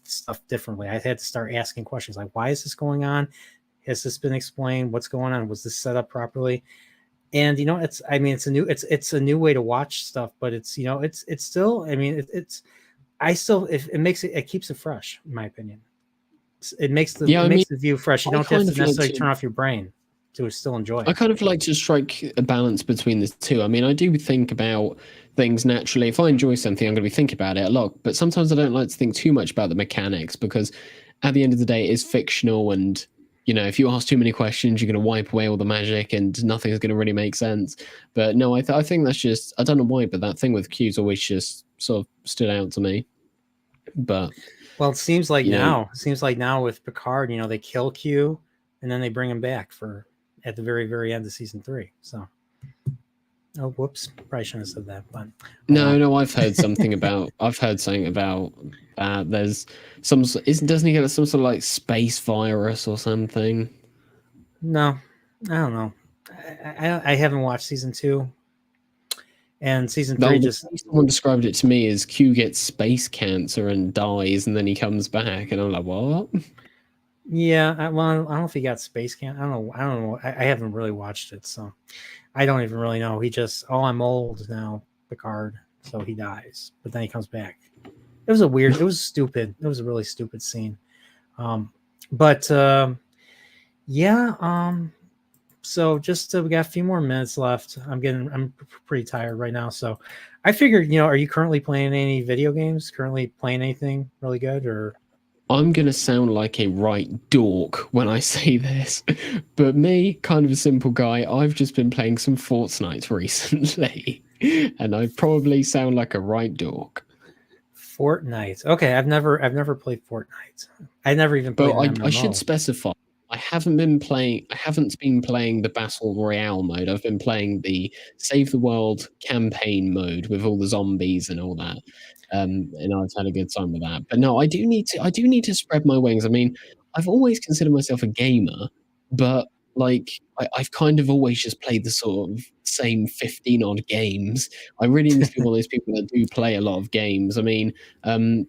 stuff differently. I had to start asking questions like, why is this going on? Has this been explained? What's going on? Was this set up properly? And it's a new way to watch stuff, but it's still, it keeps it fresh, in my opinion. It makes the view fresh. You don't have to necessarily turn off your brain to still enjoy it. I kind of like to strike a balance between the two. I mean, I do think about things naturally. If I enjoy something, I'm going to be thinking about it a lot. But sometimes I don't like to think too much about the mechanics, because at the end of the day, it is fictional. And, if you ask too many questions, you're going to wipe away all the magic and nothing's going to really make sense. But no, I think that's just, I don't know why, but that thing with Q's always just sort of stood out to me. But well, it seems like now with Picard, they kill Q and then they bring him back at the very, very end of season 3. So, oh, whoops, probably shouldn't have said that. But no, I've heard something about. There's some. Doesn't he get some sort of like space virus or something? No, I don't know. I haven't watched season 2. And season 3 someone described it to me as Q gets space cancer and dies, and then he comes back, and I'm like, what? Yeah, I don't know if he got space cancer. I don't know. I haven't really watched it, so I don't even really know. He just, I'm old now, Picard, so he dies, but then he comes back. It was it was stupid. It was a really stupid scene. So just we got a few more minutes left. I'm pretty tired right now, so I figured, are you currently playing any video games? Currently playing anything really good? Or I'm gonna sound like a right dork when I say this, but me, kind of a simple guy, I've just been playing some Fortnite recently, and I probably sound like a right dork. Fortnite. Okay, I've never played Fortnite. I never even played. But I should specify, I haven't been playing the Battle Royale mode. I've been playing the Save the World campaign mode with all the zombies and all that. And I've had a good time with that. But no, I do need to spread my wings. I mean, I've always considered myself a gamer, but like I've kind of always just played the sort of same 15 odd games. I really need to be one of those people that do play a lot of games. I mean, I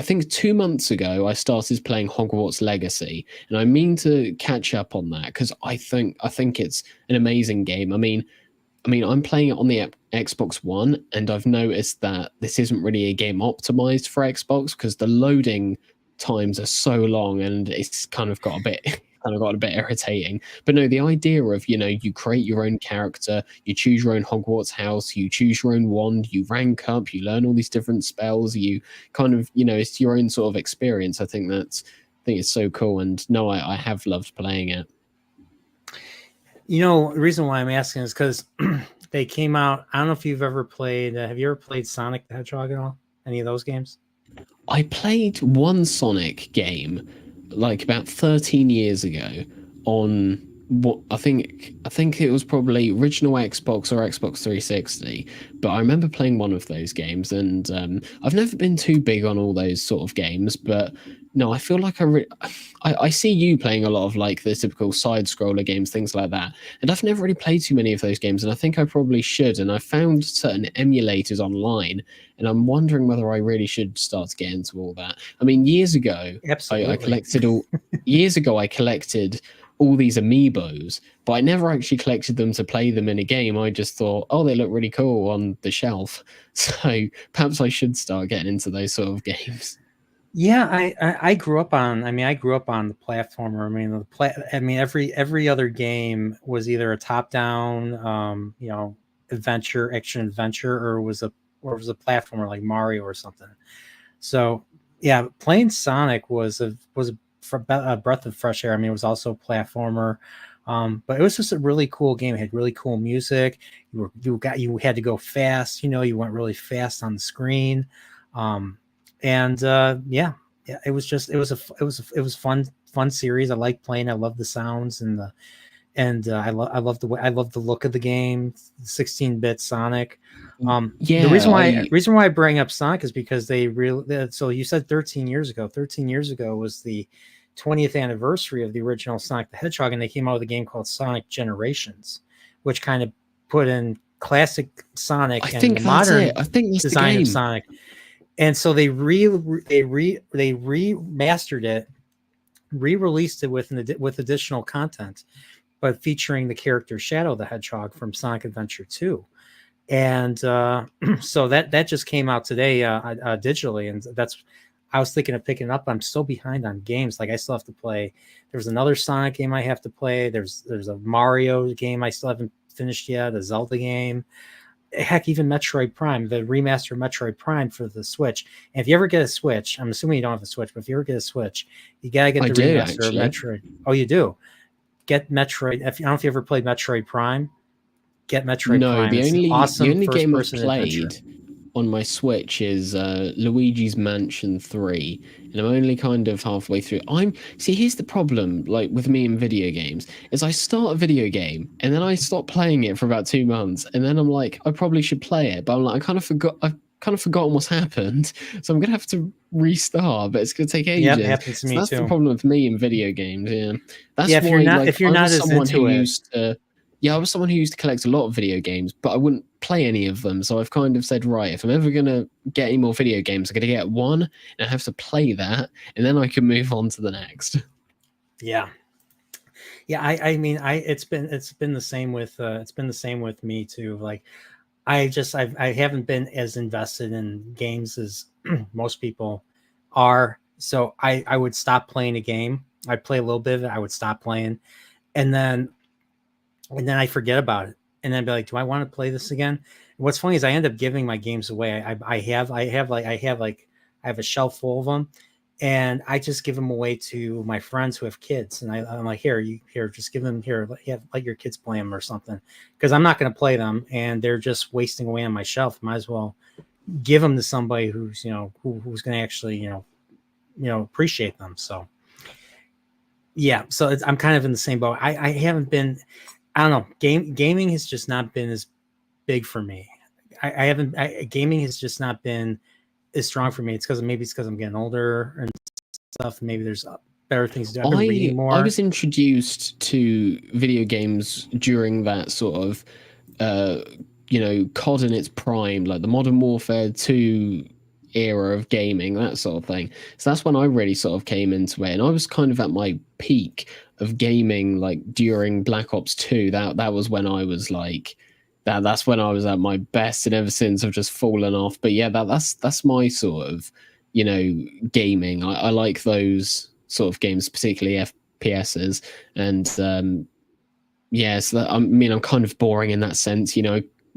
think 2 months ago I started playing Hogwarts Legacy, and I mean to catch up on that because I think it's an amazing game. I mean, I'm playing it on the Xbox One, and I've noticed that this isn't really a game optimized for Xbox because the loading times are so long, and it's kind of got a bit irritating. But no, the idea of, you create your own character, you choose your own Hogwarts house, you choose your own wand, you rank up, you learn all these different spells, you kind of, it's your own sort of experience. I think it's so cool, and no, I have loved playing it. The reason why I'm asking is because they came out. I don't know if you've ever played. Have you ever played Sonic the Hedgehog at all? Any of those games? I played one Sonic game like about 13 years ago on what I think it was probably original Xbox or Xbox 360. But I remember playing one of those games, and I've never been too big on all those sort of games. But no, I feel like I see you playing a lot of like the typical side scroller games, things like that, and I've never really played too many of those games, and I think I probably should. And I found certain emulators online, and I'm wondering whether I really should start to get into all that. I mean, years ago, I Absolutely. collected all. Years ago, I collected all these amiibos, but I never actually collected them to play them in a game. I just thought, oh, they look really cool on the shelf, so perhaps I should start getting into those sort of games. Yeah, I grew up on. I mean, I grew up on the platformer. I mean, I mean, every other game was either a top down, adventure, action adventure, or was a platformer like Mario or something. So, yeah, playing Sonic was a breath of fresh air. I mean, it was also a platformer, but it was just a really cool game. It had really cool music. You had to go fast. You went really fast on the screen. And yeah, it was fun series. I like playing. I love the sounds and I love the look of the game. 16-bit Sonic. The Yeah, reason why I bring up Sonic is because they really. So you said 13 years ago. 13 years ago was the 20th anniversary of the original Sonic the Hedgehog, and they came out with a game called Sonic Generations, which kind of put in classic Sonic I and the think that's modern it. I think that's the design of game. Sonic. And so they remastered it, re-released it with additional content, but featuring the character Shadow the Hedgehog from Sonic Adventure 2. And so that just came out today digitally, and I was thinking of picking it up. I'm still behind on games. Like I still have to play. There's another Sonic game I have to play. There's a Mario game I still haven't finished yet. A Zelda game. Heck, even Metroid Prime, the remaster Metroid Prime for the Switch. And if you ever get a Switch, I'm assuming you don't have a Switch, but if you ever get a Switch, you gotta get I the do remaster of actually. Metroid. Oh, you do. Get Metroid. I don't know if you ever played Metroid Prime. Get Metroid No, Prime. It's an the awesome only game I've first-person adventure. played on my Switch is Luigi's Mansion 3, and I'm only kind of halfway through. Here's the problem, like with me in video games, is I start a video game and then I stop playing it for about 2 months, and then I'm like, I probably should play it, but I'm like, I've kind of forgotten what's happened, so I'm gonna have to restart, but it's gonna take Yep, ages. happens to So me that's the too. problem with me in video games. Yeah, Yeah, that's why, like, if you're I not was as someone who into it, used to. Yeah, I was someone who used to collect a lot of video games, but I wouldn't play any of them. So I've kind of said, right, if I'm ever going to get any more video games, I'm going to get one and I have to play that, and then I can move on to the next. yeah, yeah. I mean, it's been the same with me too. Like, I haven't been as invested in games as most people are. So I would stop playing a game. I'd play a little bit of it. I would stop playing, and then I forget about it, and then be like, do I want to play this again? And what's funny is I end up giving my games away. I have a shelf full of them, and I just give them away to my friends who have kids, and I'm like, here, just give them here, let your kids play them or something, because I'm not going to play them, and they're just wasting away on my shelf. Might as well give them to somebody who's who's going to actually appreciate them. So yeah, so I'm kind of in the same boat. I haven't been. I don't know. Gaming has just not been as big for me. I haven't. Gaming has just not been as strong for me. It's because I'm getting older and stuff. Maybe there's better things to do. I've been reading I more. was introduced to video games during that sort of, COD in its prime, like the Modern Warfare 2 era of gaming, that sort of thing. So that's when I really sort of came into it, and I was kind of at my peak of gaming, like during Black Ops 2. That was when I was like, that's when I was at my best, and ever since I've just fallen off. But yeah, that's my sort of, gaming. I like those sort of games, particularly FPSs, and yeah, so I mean, I'm kind of boring in that sense,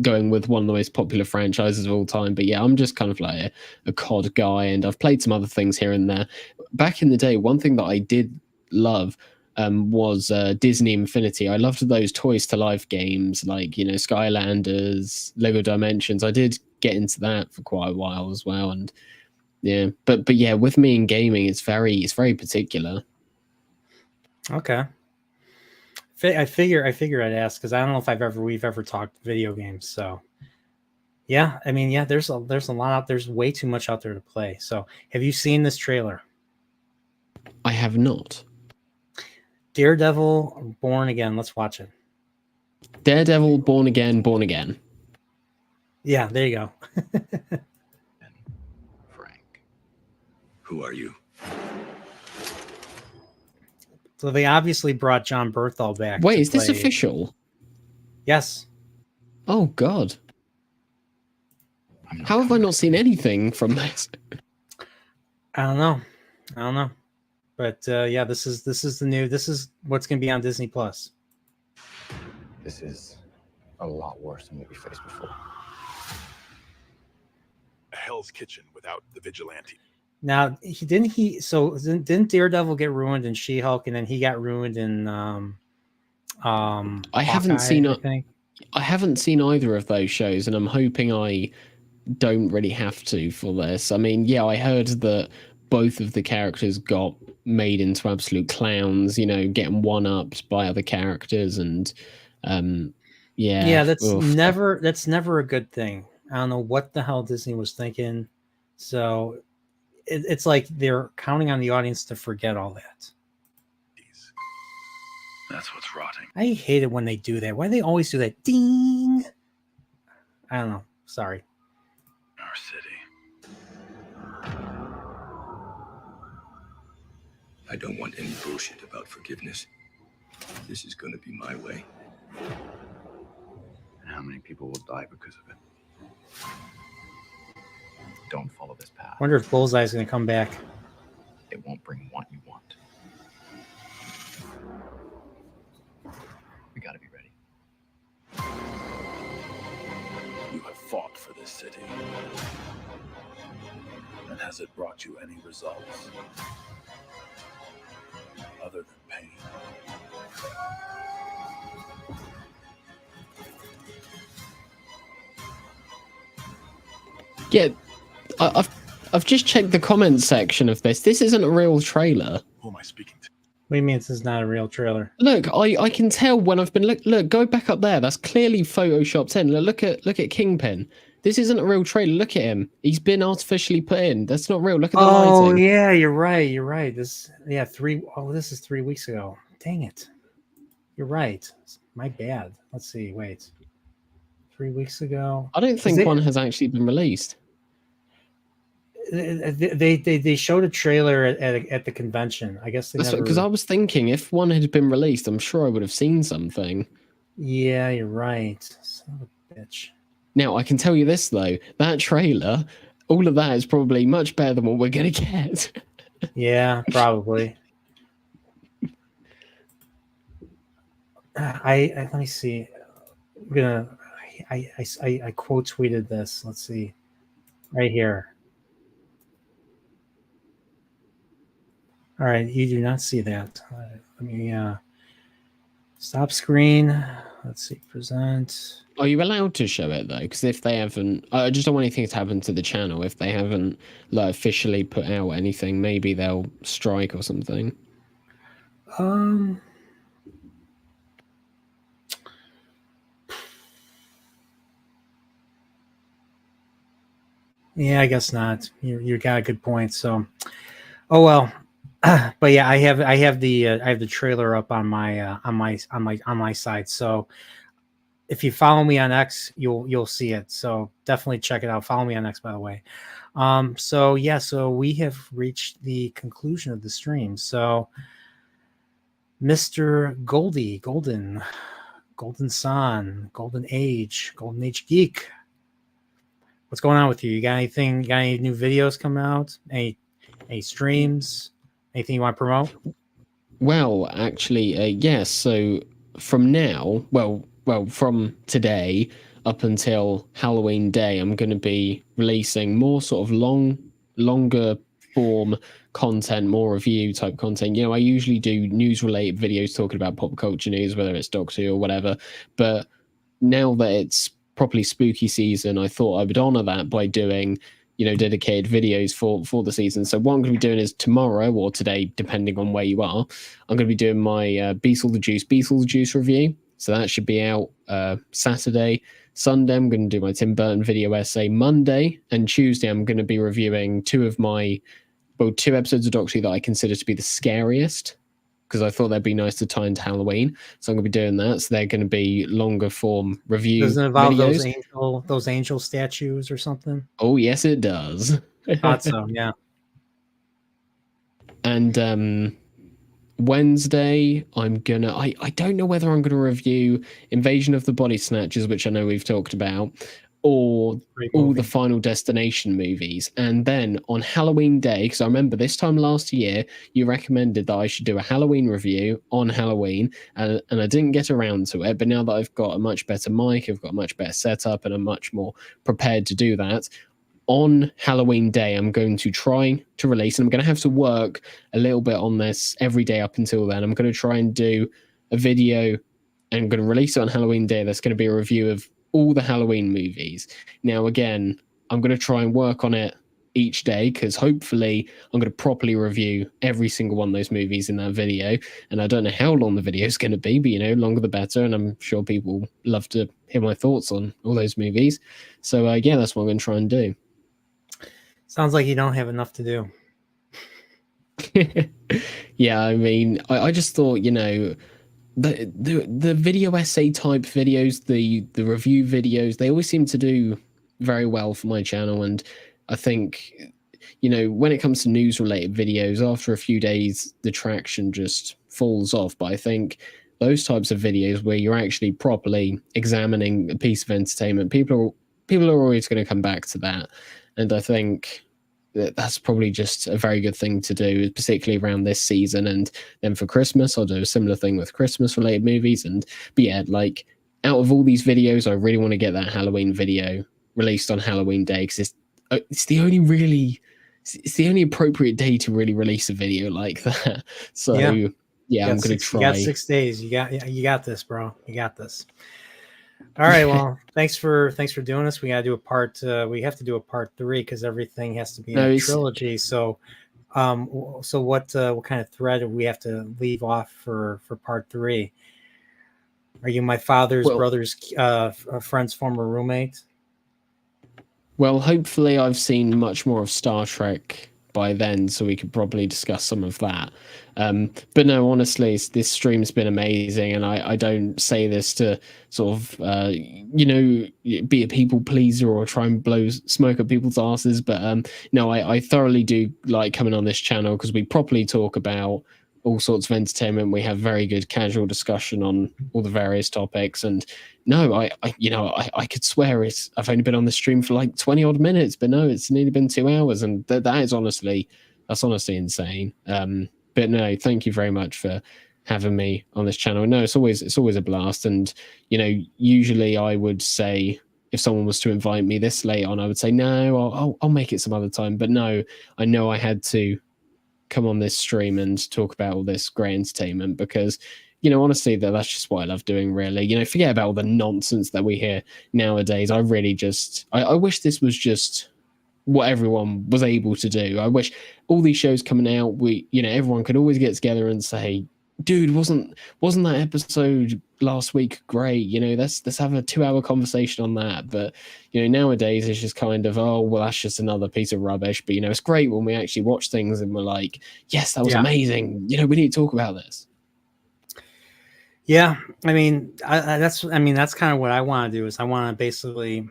going with one of the most popular franchises of all time. But yeah, I'm just kind of like a COD guy, and I've played some other things here and there. Back in the day, one thing that I did love was Disney Infinity. I loved those Toys to Life games, like Skylanders, Lego Dimensions. I did get into that for quite a while as well, and yeah, but yeah, with me in gaming, it's very particular. Okay. I figure I'd ask because I don't know if we've ever talked video games. So yeah, I mean, yeah, there's a lot out. There's way too much out there to play. So have you seen this trailer? I have not. Daredevil Born Again. Let's watch it. Daredevil, Born Again, Born Again. Yeah, there you go. Frank, who are you? So they obviously brought John Berthal back. Wait, to is this play- official? Yes. Oh, God. How have I not seen anything from this? I don't know. But yeah, this is what's going to be on Disney Plus. This is a lot worse than what we faced before. A Hell's Kitchen without the vigilante. Now, didn't Daredevil get ruined in She-Hulk, and then he got ruined in I haven't Hawkeye, seen I think? I haven't seen either of those shows, and I'm hoping I don't really have to for this. I mean, yeah, I heard that both of the characters got made into absolute clowns, you know, getting one-upped by other characters, and yeah, that's never a good thing. I don't know what the hell Disney was thinking. So it's like they're counting on the audience to forget all that. That's what's rotting. I hate it when they do that. Why do they always do that? Ding. I don't know. Sorry. Our city. I don't want any bullshit about forgiveness. This is gonna be my way. And how many people will die because of it? Don't follow this path. Wonder if Bullseye's going to come back. It won't bring what you want. We gotta be ready. You have fought for this city. And has it brought you any results? Other than pain. Yeah, I've just checked the comments section of this. This isn't a real trailer. Who am I speaking to? What do you mean this is not a real trailer? Look, I can tell when I've been look, go back up there. That's clearly photoshopped in. Look at Kingpin. This isn't a real trailer. Look at him. He's been artificially put in. That's not real. Look at the lighting. Yeah, you're right. This is 3 weeks ago. Dang it. You're right. My bad. Let's see. Wait. 3 weeks ago. I don't think one has actually been released. They showed a trailer at the convention. I guess Because I was thinking if one had been released, I'm sure I would have seen something. Yeah, you're right. Son of a bitch. Now I can tell you this though, that trailer, all of that is probably much better than what we're gonna get. Yeah, probably. Let me see. I quote tweeted this. Let's see. Right here. All right, you do not see that. Let me stop screen. Let's see, present. Are you allowed to show it though? Because if they haven't, I just don't want anything to happen to the channel. If they haven't officially put out anything, maybe they'll strike or something. Yeah, I guess not. You got a good point. So, oh well. But yeah, I have the trailer up on my side. So if you follow me on X, you'll see it. So definitely check it out. Follow me on X, by the way. So yeah, so we have reached the conclusion of the stream. So Mr. Golden Son, Golden Age Geek. What's going on with you? You got anything? You got any new videos coming out? Any streams? Anything you want to promote? Well, actually, yes. So from now, from today up until Halloween Day, I'm going to be releasing more sort of longer form content, more review type content. You know, I usually do news related videos talking about pop culture news, whether it's Doctor Who or whatever. But now that it's properly spooky season, I thought I would honor that by doing, you know, dedicated videos for the season. So what I'm going to be doing is tomorrow or today, depending on where you are, I'm going to be doing my Beetle the Juice review. So that should be out Saturday. Sunday, I'm going to do my Tim Burton video essay. Monday and Tuesday, I'm going to be reviewing two of my two episodes of Doctor Who that I consider to be the scariest, because I thought they'd be nice to tie into Halloween. So I'm going to be doing that. So they're going to be longer form review Doesn't it involve videos. those angel statues or something? Oh, yes, it does. Thought so, yeah. And Wednesday, I'm gonna. I don't know whether I'm gonna review Invasion of the Body Snatchers, which I know we've talked about, or all the Final Destination movies. And then on Halloween Day, because I remember this time last year, you recommended that I should do a Halloween review on Halloween, and I didn't get around to it. But now that I've got a much better mic, I've got a much better setup, and I'm much more prepared to do that. On Halloween Day, I'm going to try to release, and I'm going to have to work a little bit on this every day up until then. I'm going to try and do a video, and I'm going to release it on Halloween Day. That's going to be a review of all the Halloween movies. Now, again, I'm going to try and work on it each day, because hopefully I'm going to properly review every single one of those movies in that video. And I don't know how long the video is going to be, but, you know, longer the better. And I'm sure people love to hear my thoughts on all those movies. So, yeah, that's what I'm going to try and do. Sounds like you don't have enough to do. Yeah, I mean, I just thought, you know, the video essay type videos, the review videos, they always seem to do very well for my channel. And I think, you know, when it comes to news related videos, after a few days, the traction just falls off. But I think those types of videos where you're actually properly examining a piece of entertainment, people are always going to come back to that. And I think that's probably just a very good thing to do, particularly around this season. And then for Christmas, I'll do a similar thing with Christmas related movies. But yeah, like, out of all these videos, I really want to get that Halloween video released on Halloween Day, because it's the only appropriate day to really release a video like that. So yeah, I'm going to try. You got 6 days. You got this, bro. You got this. All right. Well, thanks for doing this. We got to do a part. We have to do a part 3, because everything has to be in a trilogy. So, what kind of thread do we have to leave off for part 3? Are you my father's brother's friend's former roommate? Well, hopefully I've seen much more of Star Trek by then, so we could probably discuss some of that. But no, honestly, this stream's been amazing, and I don't say this to sort of you know, be a people pleaser or try and blow smoke at people's asses, but no, I thoroughly do like coming on this channel, because we properly talk about all sorts of entertainment. We have very good casual discussion on all the various topics. And no, I could swear I've only been on the stream for like 20 odd minutes, but no, it's nearly been 2 hours, and that's honestly insane. But no, thank you very much for having me on this channel. No, it's always a blast. And, you know, usually I would say, if someone was to invite me this late on, I would say, no, I'll make it some other time. But no, I know I had to come on this stream and talk about all this great entertainment, because, you know, honestly, that's just what I love doing, really. You know, forget about all the nonsense that we hear nowadays. I really just, I wish this was just what everyone was able to do. I wish all these shows coming out, everyone could always get together and say, dude, wasn't that episode last week great? You know, let's have a 2-hour conversation on that. But, you know, nowadays it's just kind of, oh, well, that's just another piece of rubbish. But, you know, it's great when we actually watch things and we're like, yes, that was amazing. You know, we need to talk about this. Yeah, I mean, that's kind of what I want to do. Is I want to basically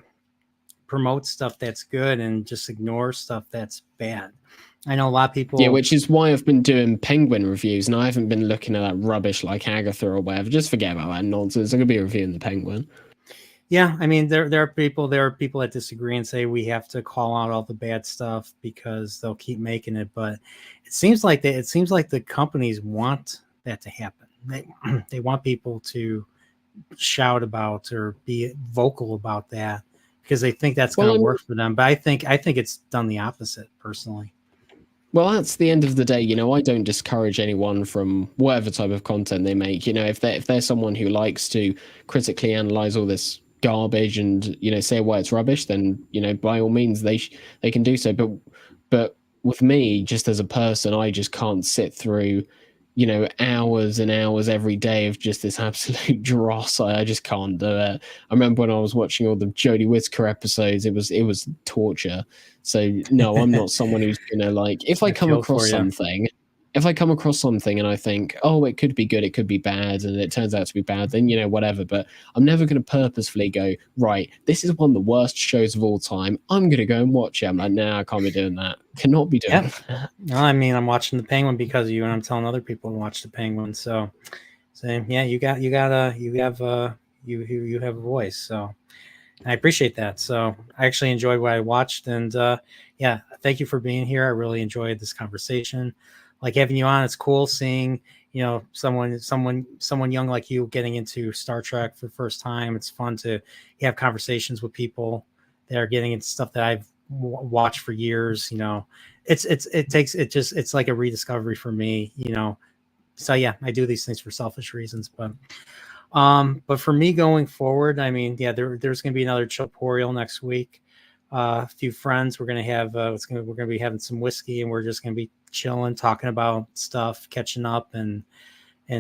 promote stuff that's good and just ignore stuff that's bad. I know a lot of people. Yeah, which is why I've been doing Penguin reviews, and I haven't been looking at that rubbish like Agatha or whatever. Just forget about that nonsense. I'm gonna be reviewing the Penguin. Yeah, I mean, there are people that disagree and say we have to call out all the bad stuff because they'll keep making it. But it seems like the companies want that to happen. They want people to shout about or be vocal about that because they think that's going to work for them. But I think it's done the opposite, personally. Well, that's the end of the day. You know, I don't discourage anyone from whatever type of content they make. You know, if they're someone who likes to critically analyze all this garbage and, you know, say why it's rubbish, then, you know, by all means they can do so. But with me, just as a person, I just can't sit through hours and hours every day of just this absolute dross. I just can't do it. I remember when I was watching all the Jodie Whittaker episodes, it was torture. So no, I'm not someone who's gonna like, if I come across something and I think, oh, it could be good, it could be bad, and it turns out to be bad, then whatever. But I'm never going to purposefully go, right, this is one of the worst shows of all time, I'm going to go and watch it. I'm like, nah, I can't be doing that. Cannot be doing that. No, I mean, I'm watching The Penguin because of you, and I'm telling other people to watch The Penguin. So yeah, you have a voice. So I appreciate that. So I actually enjoyed what I watched, and yeah, thank you for being here. I really enjoyed this conversation. Like having you on, it's cool seeing, someone young like you getting into Star Trek for the first time. It's fun to have conversations with people that are getting into stuff that I've watched for years. It's like a rediscovery for me. So yeah, I do these things for selfish reasons, but for me going forward, I mean, yeah, there's going to be another Chillporeal next week. A few friends, we're going to have we're going to be having some whiskey, and we're just going to be chilling, talking about stuff, catching up, and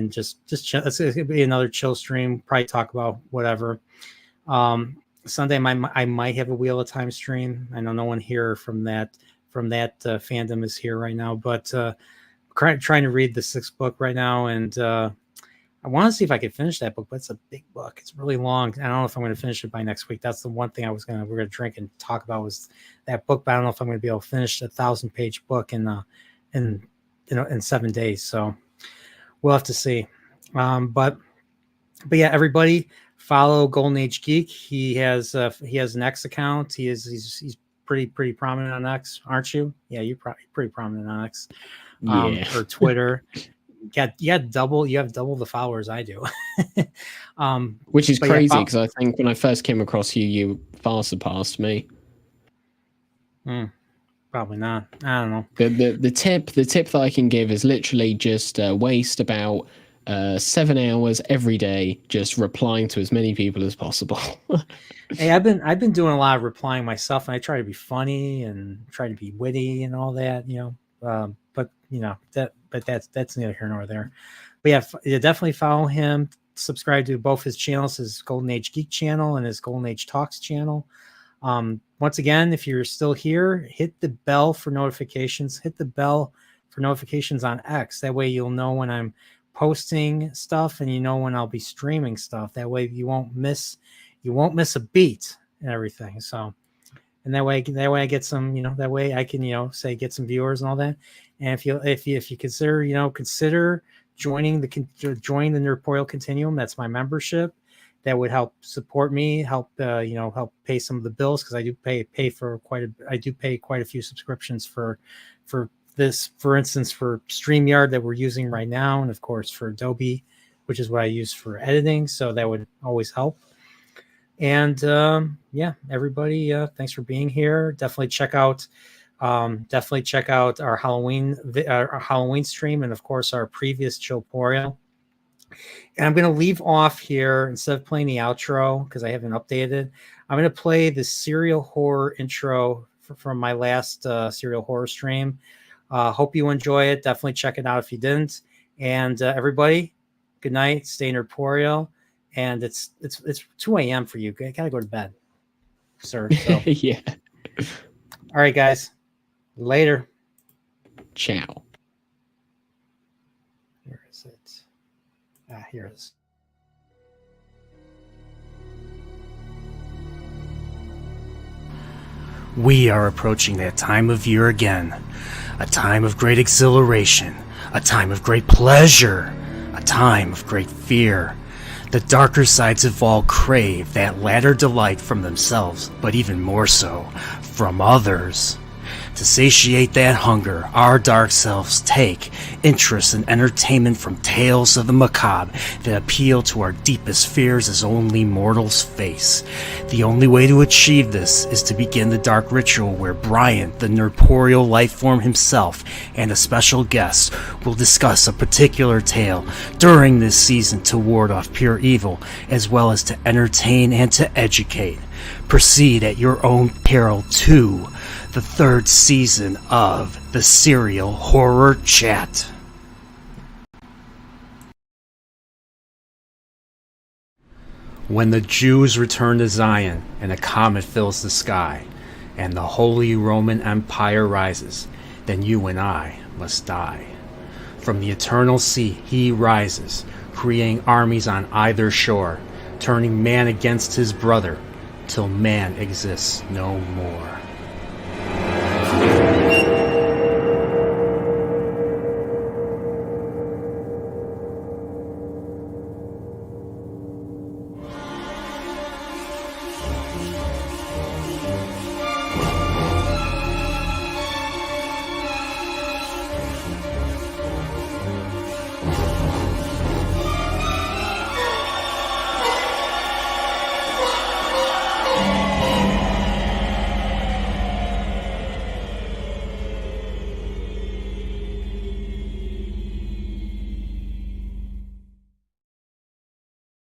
just chill. It's going to be another chill stream. Probably talk about whatever. Sunday, I might have a Wheel of Time stream. I know no one here from that fandom is here right now, but trying to read the 6th book right now, and I want to see if I could finish that book, but it's a big book. It's really long. I don't know if I'm going to finish it by next week. That's the one thing we're going to drink and talk about was that book, but I don't know if I'm going to be able to finish a 1,000-page book in 7 days. So we'll have to see. But yeah, everybody follow Golden Age Geek. He has an X account. He's pretty prominent on X, aren't you? Yeah, you're probably pretty prominent on X, or Twitter. You have double the followers I do. Which is crazy because I think when I first came across you far surpassed me. Probably not. I don't know. The tip that I can give is literally just waste about 7 hours every day just replying to as many people as possible. Hey, I've been doing a lot of replying myself, and I try to be funny and try to be witty and all that, but that's neither here nor there. But yeah, definitely follow him. Subscribe to both his channels, his Golden Age Geek channel and his Golden Age Talks channel. Once again, if you're still here, hit the bell for notifications. Hit the bell for notifications on X. That way you'll know when I'm posting stuff, and when I'll be streaming stuff. That way you won't miss a beat and everything. So, and that way I get some, that way I can, get some viewers and all that. And if you consider joining the Chillporeal Continuum, that's my membership. That would help support me, help pay some of the bills, because I do pay quite a few subscriptions for this, for instance, for StreamYard that we're using right now, and of course for Adobe, which is what I use for editing. So that would always help. And yeah, everybody, thanks for being here. Definitely check out our Halloween stream, and of course our previous Chillporeal. And I'm going to leave off here, instead of playing the outro because I haven't updated, I'm going to play the serial horror intro from my last serial horror stream. Hope you enjoy it. Definitely check it out if you didn't. And everybody, good night. Stay Chillporeal. And it's 2 a.m. for you. I gotta go to bed, sir. So. Yeah. All right, guys. Later. Ciao. Where is it? Here it is. We are approaching that time of year again. A time of great exhilaration. A time of great pleasure. A time of great fear. The darker sides of all crave that latter delight from themselves, but even more so, from others. To satiate that hunger, our dark selves take interest in entertainment from tales of the macabre that appeal to our deepest fears as only mortals face. The only way to achieve this is to begin the dark ritual where Brian, the Chillporeal life form himself, and a special guest will discuss a particular tale during this season to ward off pure evil, as well as to entertain and to educate. Proceed at your own peril to the 3rd season of the Serial Horror Chat. When the Jews return to Zion and a comet fills the sky, and the Holy Roman Empire rises, then you and I must die. From the eternal sea he rises, creating armies on either shore, turning man against his brother, till man exists no more.